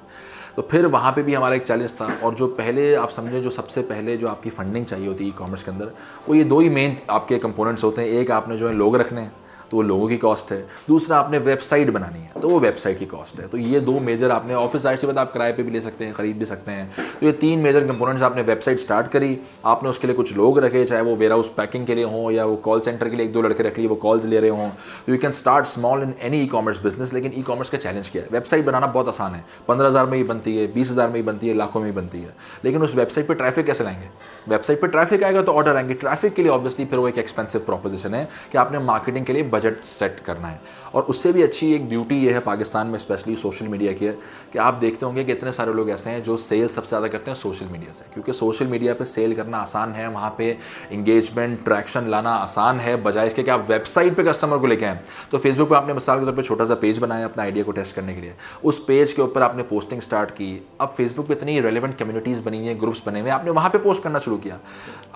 तो फिर वहाँ पे भी हमारा एक चैलेंज था। और जो पहले आप समझें, जो सबसे पहले जो आपकी फंडिंग चाहिए होती है ई कॉमर्स के अंदर, वो ये 2 ही मेन आपके कंपोनेंट्स होते हैं। एक आपने जो है लोग रखने हैं, तो वो लोगों की कॉस्ट है। दूसरा आपने वेबसाइट बनानी है, तो वो वेबसाइट की कॉस्ट है। तो ये 2 मेजर आपने, ऑफिस साइड से बाद आप किराए पे भी ले सकते हैं, खरीद भी सकते हैं। तो ये 3 मेजर कंपोनेंट्स आपने वेबसाइट स्टार्ट करी, आपने उसके लिए कुछ लोग रखे, चाहे वो वेयर हाउस पैकिंग के लिए हों या वो कॉल सेंटर के लिए 1-2 लड़के रख लिए, वो कॉल्स ले रहे हों। तो you can start small in any e commerce business. लेकिन ई कॉमर्स का चैलेंज क्या है? वेबसाइट बनाना बहुत आसान है, 15,000 में ही बनती है, 20,000 में ही बनती है, लाखों में ही बनती है। लेकिन उस वेबसाइट पर ट्रैफिक कैसे लाएंगे? वेबसाइट पर ट्रैफिक आएगा तो ऑर्डर आएंगे। ट्रैफिक के लिए ऑब्वियसली फिर वो एक एक्सपेंसिव प्रोपोजिशन है कि आपने मार्केटिंग के लिए बजट सेट करना है। और उससे भी अच्छी एक ब्यूटी ये है पाकिस्तान में स्पेशली सोशल मीडिया की है कि आप देखते होंगे कि इतने सारे लोग ऐसे हैं जो सेल सबसे ज़्यादा करते हैं सोशल मीडिया से, क्योंकि सोशल मीडिया पे सेल करना आसान है, वहाँ पे इंगेजमेंट, ट्रैक्शन लाना आसान है, बजाय इसके कि आप वेबसाइट पे कस्टमर को लेके आएँ। तो फेसबुक पे आपने मिसाल के तौर पे छोटा सा पेज बनाया अपना आइडिया को टेस्ट करने के लिए, उस पेज के ऊपर आपने पोस्टिंग स्टार्ट की। अब फेसबुक पे इतनी रेलिवेंट कम्युनिटीज़ बनी हुई हैं, ग्रुप्स बने हुए हैं, आपने वहाँ पर पोस्ट करना शुरू किया।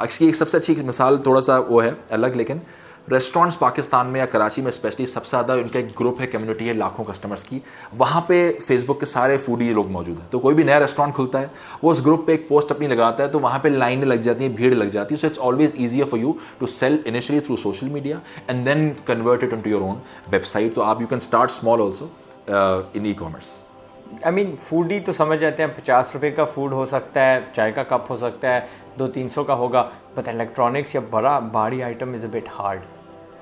इसकी एक सबसे अच्छी मिसाल थोड़ा सा वो है अलग, लेकिन रेस्टोरेंट्स पाकिस्तान में या कराची में स्पेशली सबसे ज़्यादा उनका एक ग्रुप है, कम्युनिटी है लाखों कस्टमर्स की। वहाँ पे फेसबुक के सारे फूडी लोग मौजूद हैं। तो कोई भी नया रेस्टोरेंट खुलता है, वो उस ग्रुप पे एक पोस्ट अपनी लगाता है, तो वहाँ पे लाइनें लग जाती हैं, भीड़ लग जाती है। So it's always easier for you to sell initially through social media and then convert it into your own website. तो आप you can start small also in ecommerce. I mean foodie तो समझ जाते हैं, 50 रुपये का food हो सकता है, चाय का कप हो सकता है, 200-300 का होगा, बट इलेक्ट्रॉनिक्स या बड़ा भारी item is a bit hard.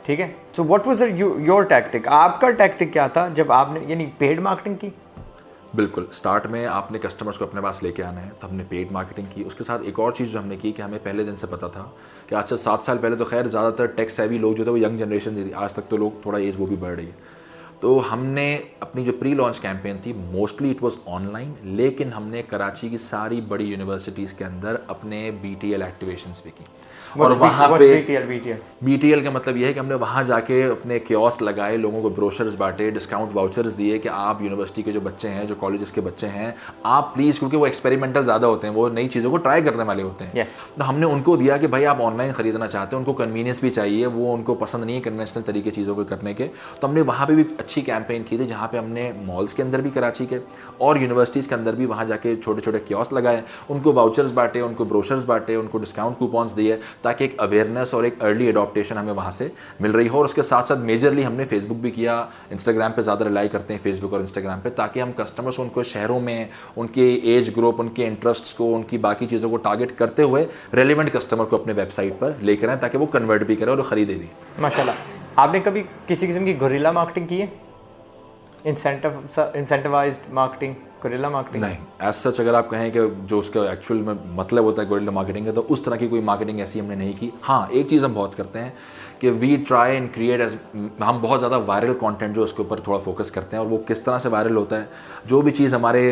ठीक है, so what was your tactic? आपका टैक्टिक क्या था जब आपने यानी पेड मार्केटिंग की? बिल्कुल, स्टार्ट में आपने कस्टमर्स को अपने पास लेके आना है, तो हमने पेड मार्केटिंग की। उसके साथ एक और चीज़ जो हमने की कि हमें पहले दिन से पता था कि आज से 7 साल पहले तो खैर ज़्यादातर टेक सेवी लोग जो थे वो यंग जनरेशन थी, आज तक तो लोग थोड़ा एज वो भी बढ़ रही है। तो हमने अपनी जो प्री लॉन्च कैंपेन थी मोस्टली इट वाज ऑनलाइन, लेकिन हमने कराची की सारी बड़ी यूनिवर्सिटीज़ के अंदर अपने BTL एक्टिवेशंस भी की। और वहाँ पे BTL का मतलब यह है कि हमने वहाँ जाके अपने कियोस्क लगाए, लोगों को ब्रोशर्स बांटे, डिस्काउंट वाउचर्स दिए कि आप यूनिवर्सिटी के जो बच्चे हैं, जो कॉलेजेस के बच्चे हैं, आप प्लीज़, क्योंकि वो एक्सपेरिमेंटल ज़्यादा होते हैं, वो नई चीज़ों को ट्राई करने वाले होते हैं। तो हमने उनको दिया कि भाई आप ऑनलाइन ख़रीदना चाहते हैं, उनको कन्वीनियंस भी चाहिए, वो उनको पसंद नहीं है कन्वेंशनल तरीके चीज़ों को करने के। तो हमने वहाँ पर भी अच्छी कैंपेन की थी, जहाँ पर हमने मॉल्स के अंदर भी कराची के और यूनिवर्सिटीज़ के अंदर भी वहाँ जाके छोटे छोटे कियोस्क लगाए, उनको वाउचर्स बांटे, उनको ब्रोशर्स बांटे, उनको डिस्काउंट कूपन्स दिए, ताकि एक अवेयरनेस और एक अर्ली एडॉप्टेशन हमें वहाँ से मिल रही हो। और उसके साथ साथ मेजरली हमने फेसबुक भी किया, इंस्टाग्राम पे ज़्यादा रिलाई करते हैं फेसबुक और इंस्टाग्राम पे, ताकि हम कस्टमर्स को उनको शहरों में उनके एज ग्रुप, उनके इंटरेस्ट्स को, उनकी बाकी चीज़ों को टारगेट करते हुए रेलिवेंट कस्टमर को अपने वेबसाइट पर लेकर आए, ताकि वो कन्वर्ट भी करे और खरीदे भी। माशाल्लाह। आपने कभी किसी किस्म की गोरिल्ला मार्केटिंग की है? Incentivised marketing, gorilla marketing? नहीं, एज सच अगर आप कहें कि जो उसका एक्चुअल में मतलब होता है गोरिल्ला मार्केटिंग का, तो उस तरह की कोई मार्केटिंग ऐसी हमने नहीं की। हाँ, एक चीज़ हम बहुत करते हैं कि we try and create edge, हम बहुत ज़्यादा वायरल कंटेंट जो उसके ऊपर थोड़ा फोकस करते हैं, और वो किस तरह से वायरल होता है, जो भी चीज़ हमारे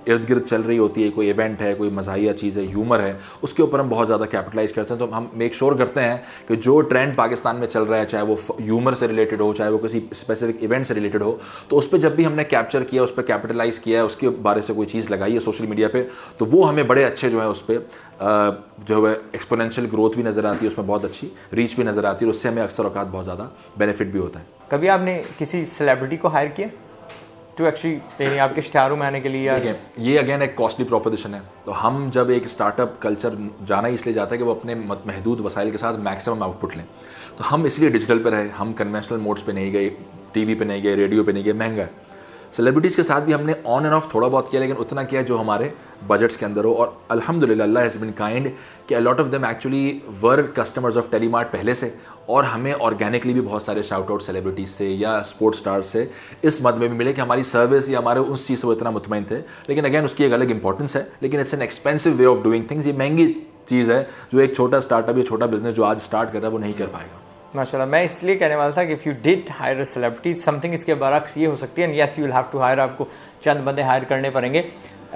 इर्द गिर्द चल रही होती है, कोई इवेंट है, कोई मज़ाहिया चीज़ है, ह्यूमर है, उसके ऊपर हम बहुत ज़्यादा कैपिटलाइज करते हैं। तो हम मेक श्योर करते हैं कि जो ट्रेंड पाकिस्तान में चल रहा है, चाहे वो ह्यूमर से रिलेटेड हो, चाहे वो किसी स्पेसिफिक इवेंट से रिलेटेड हो, तो उस पर जब भी हमने कैप्चर किया, उस पर कैपिटलाइज किया है, उसके बारे से कोई चीज़ लगाई है सोशल मीडिया पर, तो वो हमें बड़े अच्छे जो है उस पर जो है एक्सपोनेंशियल ग्रोथ भी नज़र आती है, उसमें बहुत अच्छी रीच भी नज़र आती है, और उससे हमें अक्सर औकात बहुत ज़्यादा बेनिफिट भी होता है। कभी आपने किसी सेलिब्रिटी को हायर किया टू एक्चुअली आपके इश्तिहारों में आने के लिए? देखिए, ये अगेन एक कॉस्टली प्रोपोजिशन है। तो हम जब एक स्टार्टअप कल्चर जाना ही इसलिए जाता है कि वो अपने महदूद वसाइल के साथ मैक्सिमम आउटपुट लें। तो हम इसलिए डिजिटल पे रहे, हम कन्वेंशनल मोड्स पे नहीं गए, टीवी पे नहीं गए, रेडियो पे नहीं गए, महंगा है। सेलिब्रिटीज़ के साथ भी हमने ऑन एंड ऑफ थोड़ा बहुत किया, लेकिन उतना किया जो हमारे बजट्स के अंदर हो। और अल्हम्दुलिल्लाह अल्लाह हैज़ बीन काइंड कि a lot of them actually were customers of Telemart पहले से, और हमें ऑर्गेनिकली भी बहुत सारे शाउट आउट सेलिब्रिटीज़ से या स्पोर्ट्स स्टार्स से इस मद में भी मिले कि हमारी सर्विस या हमारे उस चीज़ से वो इतना मुतमईन थे। लेकिन अगेन उसकी एक अलग इंपॉर्टेंस है, लेकिन it's an expensive way of doing things. ये महंगी चीज़ है जो एक छोटा स्टार्टअप या छोटा बिजनेस जो आज स्टार्ट कर रहा है वो नहीं कर पाएगा। माशाल्लाह, मैं इसलिए कहने वाला था कि if you did hire a celebrity something, इसके बरक्स ये हो सकती है, yes you will have to hire, आपको चंद बंदे हायर करने पड़ेंगे।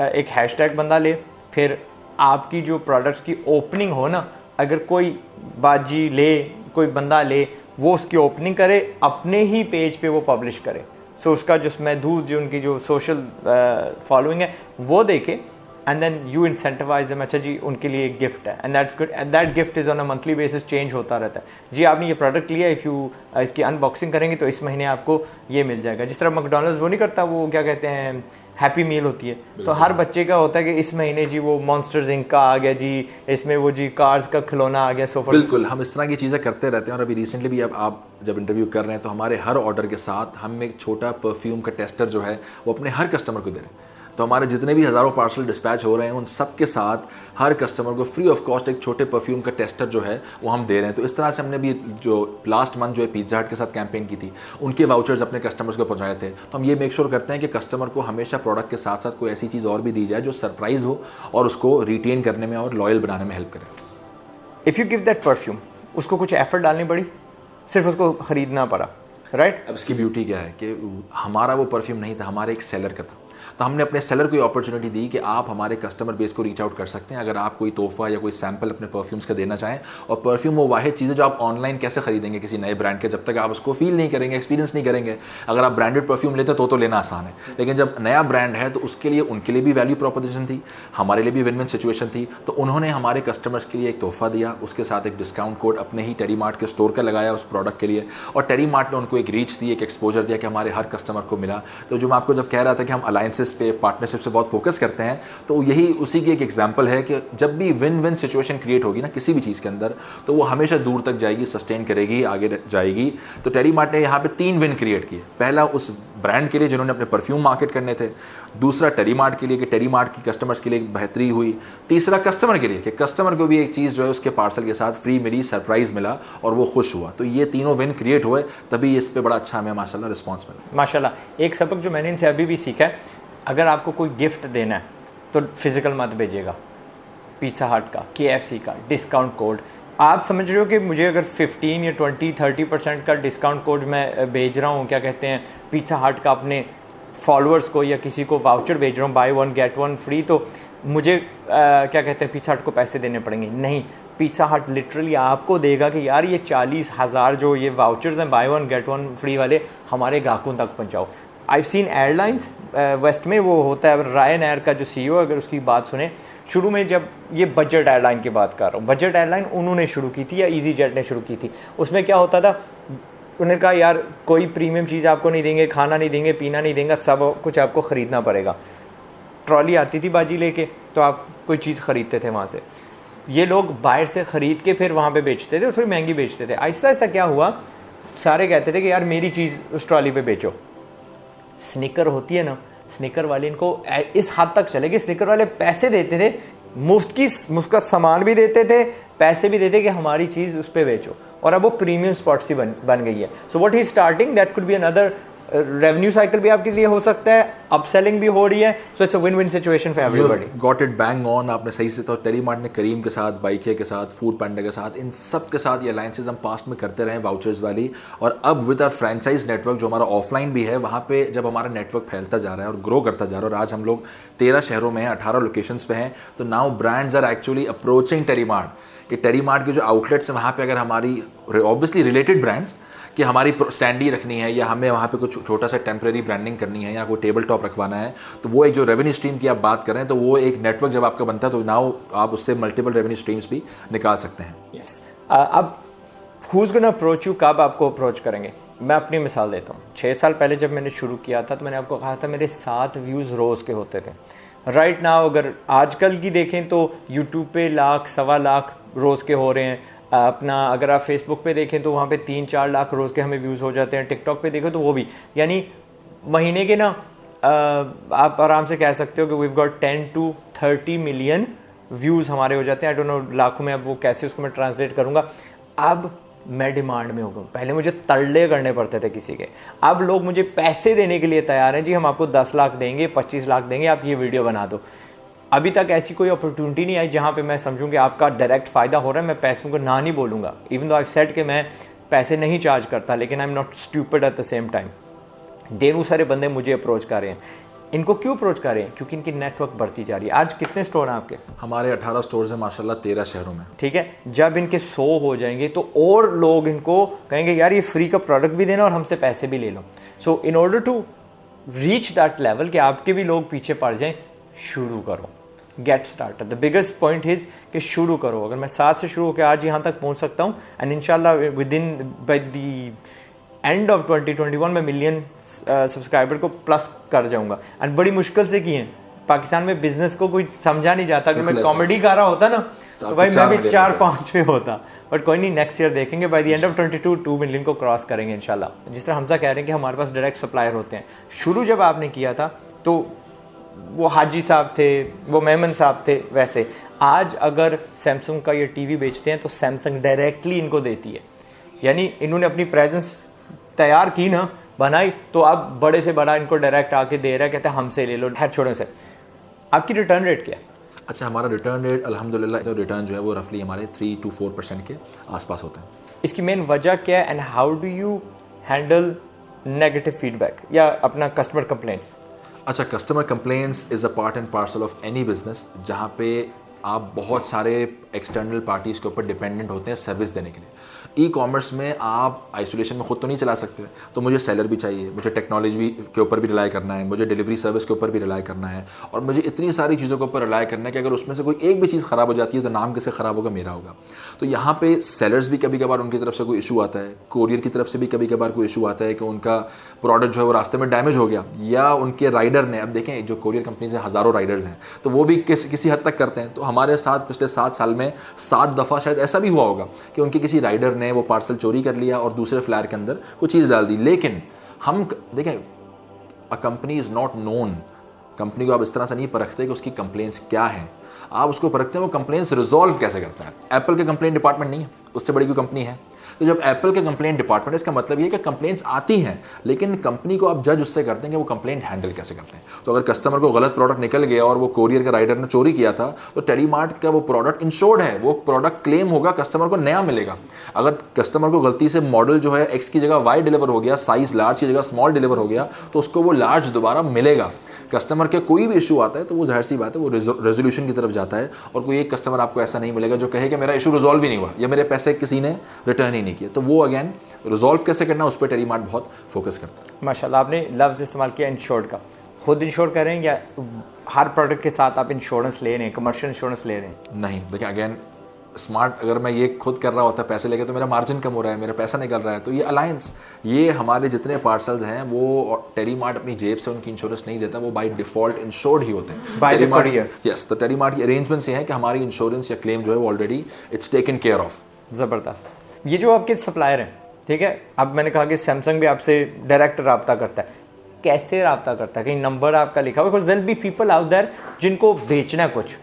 एक हैशटैग बंदा ले, फिर आपकी जो प्रोडक्ट्स की ओपनिंग हो ना, अगर कोई बाजी ले, कोई बंदा ले, वो उसकी ओपनिंग करे, अपने ही पेज पे वो पब्लिश करे। सो उसका जो महदूद जो उनकी जो सोशल फॉलोइंग है वो देखे, and then you incentivise them. अच्छा जी, उनके लिए एक गिफ्ट है, and that's good, and that gift is on a monthly basis, change होता रहता है। जी आपने ये प्रोडक्ट लिया, इफ़ यू इसकी अनबॉक्सिंग करेंगे तो इस महीने आपको ये मिल जाएगा। जिस तरह मैकडॉनल्ड्स वो नहीं करता, वो क्या कहते हैं, हैप्पी मील होती है, तो हर बच्चे का होता है कि इस महीने जी वो मॉन्स्टर्स इंक का आ गया जी, इसमें वो जी कार्स का खिलौना आ गया, सोफा। बिल्कुल, हम इस तरह की चीज़ें करते रहते हैं। और अभी रिसेंटली भी अब आप जब इंटरव्यू कर रहे हैं तो हमारे हर ऑर्डर के साथ हम एक छोटा परफ्यूम का टेस्टर जो है वो अपने हर कस्टमर को दे रहे हैं। तो हमारे जितने भी हज़ारों पार्सल डिस्पैच हो रहे हैं उन सब के साथ हर कस्टमर को फ्री ऑफ कॉस्ट एक छोटे परफ्यूम का टेस्टर जो है वो हम दे रहे हैं। तो इस तरह से हमने भी जो लास्ट मंथ जो है पिज़्ज़ा हट के साथ कैंपेन की थी, उनके वाउचर्स अपने कस्टमर्स को पहुंचाए थे। तो हम ये मेक श्योर करते हैं कि कस्टमर को हमेशा प्रोडक्ट के साथ साथ कोई ऐसी चीज़ और भी दी जाए जो सरप्राइज़ हो और उसको रिटेन करने में और लॉयल बनाने में हेल्प करे। If you give that perfume, उसको कुछ एफर्ट डालनी पड़ी, सिर्फ उसको ख़रीदना पड़ा, राइट? अब इसकी ब्यूटी क्या है कि हमारा वो परफ्यूम नहीं था, हमारे एक सेलर का था। तो हमने अपने सेलर को अपॉर्चुनिटी दी कि आप हमारे कस्टमर बेस को रीच आउट कर सकते हैं अगर आप कोई तोहफा या कोई सैंपल अपने परफ्यूम्स का देना चाहें। और परफ्यूम वो वाहिद चीज़ है जो आप ऑनलाइन कैसे खरीदेंगे किसी नए ब्रांड के, जब तक आप उसको फील नहीं करेंगे, एक्सपीरियंस नहीं करेंगे। अगर आप ब्रांडेड परफ्यूम लेते तो लेना आसान है, लेकिन जब नया ब्रांड है तो उसके लिए उनके लिए भी वैल्यू प्रोपोजिशन थी, हमारे लिए भी विन विन सिचुएशन थी। तो उन्होंने हमारे कस्टमर्स के लिए एक तोहफा दिया, उसके साथ एक डिस्काउंट कोड अपने ही टेरी मार्ट के स्टोर का लगाया उस प्रोडक्ट के लिए, और टेरी मार्ट ने उनको एक रीच दी, एक एक्सपोजर दिया कि हमारे हर कस्टमर को मिला। तो जो मैं आपको जब कह रहा था कि हम अलायंसेस पे, पार्टनरशिप से बहुत फोकस करते हैं, तो यही उसी की एक एग्जांपल है कि जब भी विन विन सिचुएशन क्रिएट होगी ना किसी भी चीज़ के अंदर, तो वो हमेशा दूर तक जाएगी, सस्टेन करेगी, आगे जाएगी। तो टेरी मार्ट ने यहाँ पे 3 विन क्रिएट किए। पहला उस ब्रांड के लिए जिन्होंने अपने परफ्यूम मार्केट करने थे, दूसरा टेरी मार्ट के लिए कि टेरी मार्ट की कस्टमर्स के लिए एक बेहतरी हुई, तीसरा कस्टमर के लिए कि कस्टमर को भी एक चीज़ जो है उसके पार्सल के साथ फ्री मिली, सरप्राइज मिला और वो खुश हुआ। तो ये तीनों विन क्रिएट हुए, तभी इस पर बड़ा अच्छा हमें माशाल्लाह रिस्पॉन्स मिला। माशाल्लाह, एक सबक जो मैंने इनसे अभी भी सीखा है, अगर आपको कोई गिफ्ट देना है तो फिजिकल मत भेजिएगा। पिज़्ज़ा हट का, KFC का डिस्काउंट कोड, आप समझ रहे हो कि मुझे अगर 15 या 20-30% का डिस्काउंट कोड मैं भेज रहा हूँ, क्या कहते हैं, पिज़्ज़ा हट का अपने फॉलोअर्स को या किसी को वाउचर भेज रहा हूँ, बाय 1 गेट 1 फ्री, तो मुझे क्या कहते हैं पिज़्ज़ा हट को पैसे देने पड़ेंगे? नहीं, पिज़्ज़ा हट लिटरली आपको देगा कि यार ये 40,000 जो ये वाउचर्स हैं बाय 1 गेट 1 फ्री वाले, हमारे ग्राहकों तक पहुँचाओ। आई सीन एयरलाइंस वेस्ट में वो होता है, रायन एयर का जो CEO, अगर उसकी बात सुने, शुरू में जब ये बजट एयरलाइन की बात कर रहा हूँ, बजट एयरलाइन उन्होंने शुरू की थी या ईजी जेट ने शुरू की थी। उसमें क्या होता था, उन्होंने कहा यार कोई प्रीमियम चीज़ आपको नहीं देंगे, खाना नहीं देंगे, पीना नहीं देंगे, सब कुछ आपको ख़रीदना पड़ेगा। ट्रॉली आती थी बाजी लेके, तो आप कोई चीज़ ख़रीदते थे वहाँ से। ये लोग बाहर से ख़रीद के फिर वहाँ पे बेचते थे और थोड़ी महंगी बेचते थे। आहिस्ता आहिस्ता क्या हुआ, सारे कहते थे कि यार मेरी चीज़ उस ट्रॉली पे बेचो। स्निकर होती है ना, स्निकर वाले इनको इस हद तक चले कि स्निकर वाले पैसे देते थे, मुफ्त का सामान भी देते थे, पैसे भी देते कि हमारी चीज़ उस पर बेचो, और अब वो प्रीमियम स्पॉट्स ही बन गई है। So what he starting, that could be another revenue cycle भी आपके लिए हो सकता है, अपसेलिंग भी हो रही है, so it's a win win situation for everybody. Got it bang on, आपने सही से। तो टेलीमार्ट ने करीम के साथ, बाइकिया के साथ, फूड पैंडा के साथ, इन सब के साथ ये अलायंसेज हम पास्ट में करते रहे वाउचर्स वाली, और अब विद आवर फ्रेंचाइज नेटवर्क जो हमारा ऑफलाइन भी है, वहाँ पे जब हमारा नेटवर्क फैलता जा रहा है और ग्रो करता जा रहा है, और आज हम लोग 13 शहरों में हैं, 18 लोकेशंस पे हैं, तो now brands are actually approaching Telemart. कि टेलीमार्ट के जो आउटलेट्स हैं वहाँ पे अगर हमारी ऑब्वियसली रिलेटेड ब्रांड्स कि हमारी स्टैंडी रखनी है, या हमें वहाँ पे कुछ छोटा सा टेम्प्रेरी ब्रांडिंग करनी है, या कोई टेबल टॉप रखवाना है, तो वो एक जो रेवेन्यू स्ट्रीम की आप बात कर रहे हैं, तो वो एक नेटवर्क जब आपका बनता है तो नाउ आप उससे मल्टीपल रेवेन्यू स्ट्रीम्स भी निकाल सकते हैं। यस। अब हूज गोना अप्रोच यू, कब आपको अप्रोच करेंगे? मैं अपनी मिसाल देता हूँ। 6 साल पहले जब मैंने शुरू किया था तो मैंने आपको कहा था मेरे 7 व्यूज़ रोज़ के होते थे। राइट नाउ अगर आजकल की देखें तो यूट्यूब पे 1,00,000 सवा लाख रोज़ के हो रहे हैं। अपना अगर आप फेसबुक पे देखें तो वहाँ पे 3-4 लाख रोज़ के हमें व्यूज़ हो जाते हैं। टिकटॉक पे देखें तो वो भी, यानी महीने के ना आप आराम से कह सकते हो कि we got 10 to 30 million views हमारे हो जाते हैं। आई डोंट नो लाखों में, अब वो कैसे उसको मैं ट्रांसलेट करूँगा। अब मैं डिमांड में हो गया। पहले मुझे तल्ले करने पड़ते थे किसी के, अब लोग मुझे पैसे देने के लिए तैयार हैं। जी हम आपको 10 लाख देंगे, 25 लाख देंगे, आप ये वीडियो बना दो। अभी तक ऐसी कोई अपॉर्चुनिटी नहीं आई जहाँ पे मैं समझूं कि आपका डायरेक्ट फ़ायदा हो रहा है। मैं पैसों को ना नहीं बोलूँगा, इवन दो आई सेड कि मैं पैसे नहीं चार्ज करता, लेकिन I am not stupid at the same time. ढेरों सारे बंदे मुझे अप्रोच कर रहे हैं। इनको क्यों अप्रोच कर रहे हैं? क्योंकि इनकी नेटवर्क बढ़ती जा रही है। आज कितने स्टोर हैं आपके? हमारे 18 स्टोर्स हैं माशाल्लाह 13 शहरों में। ठीक है, जब इनके 100 हो जाएंगे तो और लोग इनको कहेंगे यार ये फ्री का प्रोडक्ट भी देना और हमसे पैसे भी ले लो। So in order to reach that level कि आपके भी लोग पीछे पड़ जाएं, शुरू करो, get started. The biggest point is कि शुरू करो। अगर मैं 7 से शुरू होकर आज यहाँ तक पहुँच सकता हूँ, एंड इंशाल्लाह with in by the end of 2021 में मिलियन सब्सक्राइबर को प्लस कर जाऊंगा। एंड बड़ी मुश्किल से किए हैं। पाकिस्तान में बिजनेस को कोई समझा नहीं जाता। अगर मैं कॉमेडी कर रहा होता ना तो भाई मैं भी 4-5 पे होता। बट कोई नहीं, नेक्स्ट ईयर देखेंगे। By the end of 22 2 million को क्रॉस करेंगे इंशाल्लाह। जिस तरह हमजा कह रहे हैं कि हमारे पास डायरेक्ट सप्लायर होते हैं। शुरू जब आपने किया था तो वो हाजी साहब थे, वो मेमन साहब थे। वैसे आज अगर सैमसंग का ये टीवी बेचते हैं तो सैमसंग डायरेक्टली इनको देती है। यानी इन्होंने अपनी प्रेजेंस तैयार की ना, बनाई, तो अब बड़े से बड़ा इनको डायरेक्ट आके दे रहा है, कहते हैं हमसे ले लो हेड छोड़ने से। आपकी रिटर्न रेट क्या है? अच्छा, हमारा रिटर्न रेट अल्हम्दुलिल्लाह तो रिटर्न जो है वो रफली हमारे 3 to 4% के आसपास होता है। इसकी मेन वजह क्या है and how do you handle negative feedback या अपना कस्टमर कंप्लेंट्स? अच्छा, customer complaints is a part and parcel of any business जहाँ पे आप बहुत सारे एक्सटर्नल पार्टीज़ के ऊपर डिपेंडेंट होते हैं सर्विस देने के लिए। ई कॉमर्स में आप आइसोलेशन में खुद तो नहीं चला सकते, तो मुझे सेलर भी चाहिए, मुझे टेक्नोलॉजी के ऊपर भी रिलाई करना है, मुझे डिलीवरी सर्विस के ऊपर भी रिलाई करना है, और मुझे इतनी सारी चीज़ों के ऊपर रिलाई करना है कि अगर उसमें से कोई एक भी चीज़ ख़राब हो जाती है तो नाम किससे ख़राब होगा? मेरा होगा। तो यहाँ पे सेलर्स भी कभी कभार उनकी तरफ से कोई इशू आता है, कोरियर की तरफ से भी कभी कभार कोई इशू आता है कि उनका प्रोडक्ट जो है वो रास्ते में डैमेज हो गया, या उनके राइडर ने, अब देखें जो कोरियर कंपनीज हैं हज़ारों राइडर्स हैं, तो वो भी किसी हद तक करते हैं। तो हमारे साथ पिछले 7 साल में 7 दफ़ा शायद ऐसा भी हुआ होगा कि उनके किसी राइडर ने वो पार्सल चोरी कर लिया और दूसरे फ्लायर के अंदर कोई चीज़ डाल दी। लेकिन हम देखें, a company is not known. Company को आप इस तरह से नहीं परखते कि उसकी कंप्लेंट्स क्या हैं, आप उसको परखते हैं वो कंप्लेंट्स रिजॉल्व कैसे करता है। एप्पल के कंप्लेंट डिपार्टमेंट नहीं है, उससे बड़ी कोई कंपनी है। तो जब एप्पल के कंप्लेंट डिपार्टमेंट, इसका मतलब ये है कि कंप्लेंट्स आती हैं, लेकिन कंपनी को आप जज उससे करते हैं कि वो कंप्लेंट हैंडल कैसे करते हैं। तो अगर कस्टमर को गलत प्रोडक्ट निकल गया और वो कोरियर के राइडर ने चोरी किया था, तो टेलीमार्ट का वो प्रोडक्ट इंश्योर्ड है, वो प्रोडक्ट क्लेम होगा, कस्टमर को नया मिलेगा। अगर कस्टमर को गलती से मॉडल जो है एक्स की जगह वाई डिलीवर हो गया, साइज लार्ज की जगह स्मॉल डिलीवर हो गया, तो उसको वो लार्ज दोबारा मिलेगा। कस्टमर के कोई भी इशू आता है तो वो जाहिर सी बात है वो रेजोल्यूशन की तरफ जाता है, और कोई एक कस्टमर आपको ऐसा नहीं मिलेगा जो कहे कि मेरा इशू रिजॉल्व ही नहीं हुआ या मेरे पैसे किसी ने रिटर्न ही नहीं किए। तो वो अगेन रिजॉल्व कैसे करना, उस पर टेलीमार्ट बहुत फोकस करता है। माशाल्लाह, आपने लफ्ज़ इस्तेमाल किया इंश्योर्ड का। खुद इंश्योर कर रहे हैं या हर प्रोडक्ट के साथ आप इंश्योरेंस ले रहे हैं, कमर्शियल इंश्योरेंस ले रहे हैं? नहीं, देखिए अगेन स्मार्ट, अगर मैं ये खुद कर रहा होता पैसे लेके तो मेरा मार्जिन कम हो रहा है, मेरा पैसा निकल रहा है। तो ये अलायंस, ये हमारे जितने पार्सल्स हैं वो टेलीमार्ट अपनी जेब से उनकी इंश्योरेंस नहीं देता, वो बाय डिफॉल्ट इंश्योर्ड ही होते हैं बाय द कोरियर। यस, तो टेलीमार्ट की अरेंजमेंट्स ये है कि हमारी इंश्योरेंस या क्लेम जो है वो already it's taken care of. ज़बरदस्त। ये जो आपके सप्लायर हैं, ठीक है, अब मैंने कहा कि सैमसंग भी आपसे डायरेक्ट रब्ता करता है। कैसे रब्ता करता है? कहीं नंबर आपका लिखा हुआ? Because there be people out there जिनको बेचना है कुछ,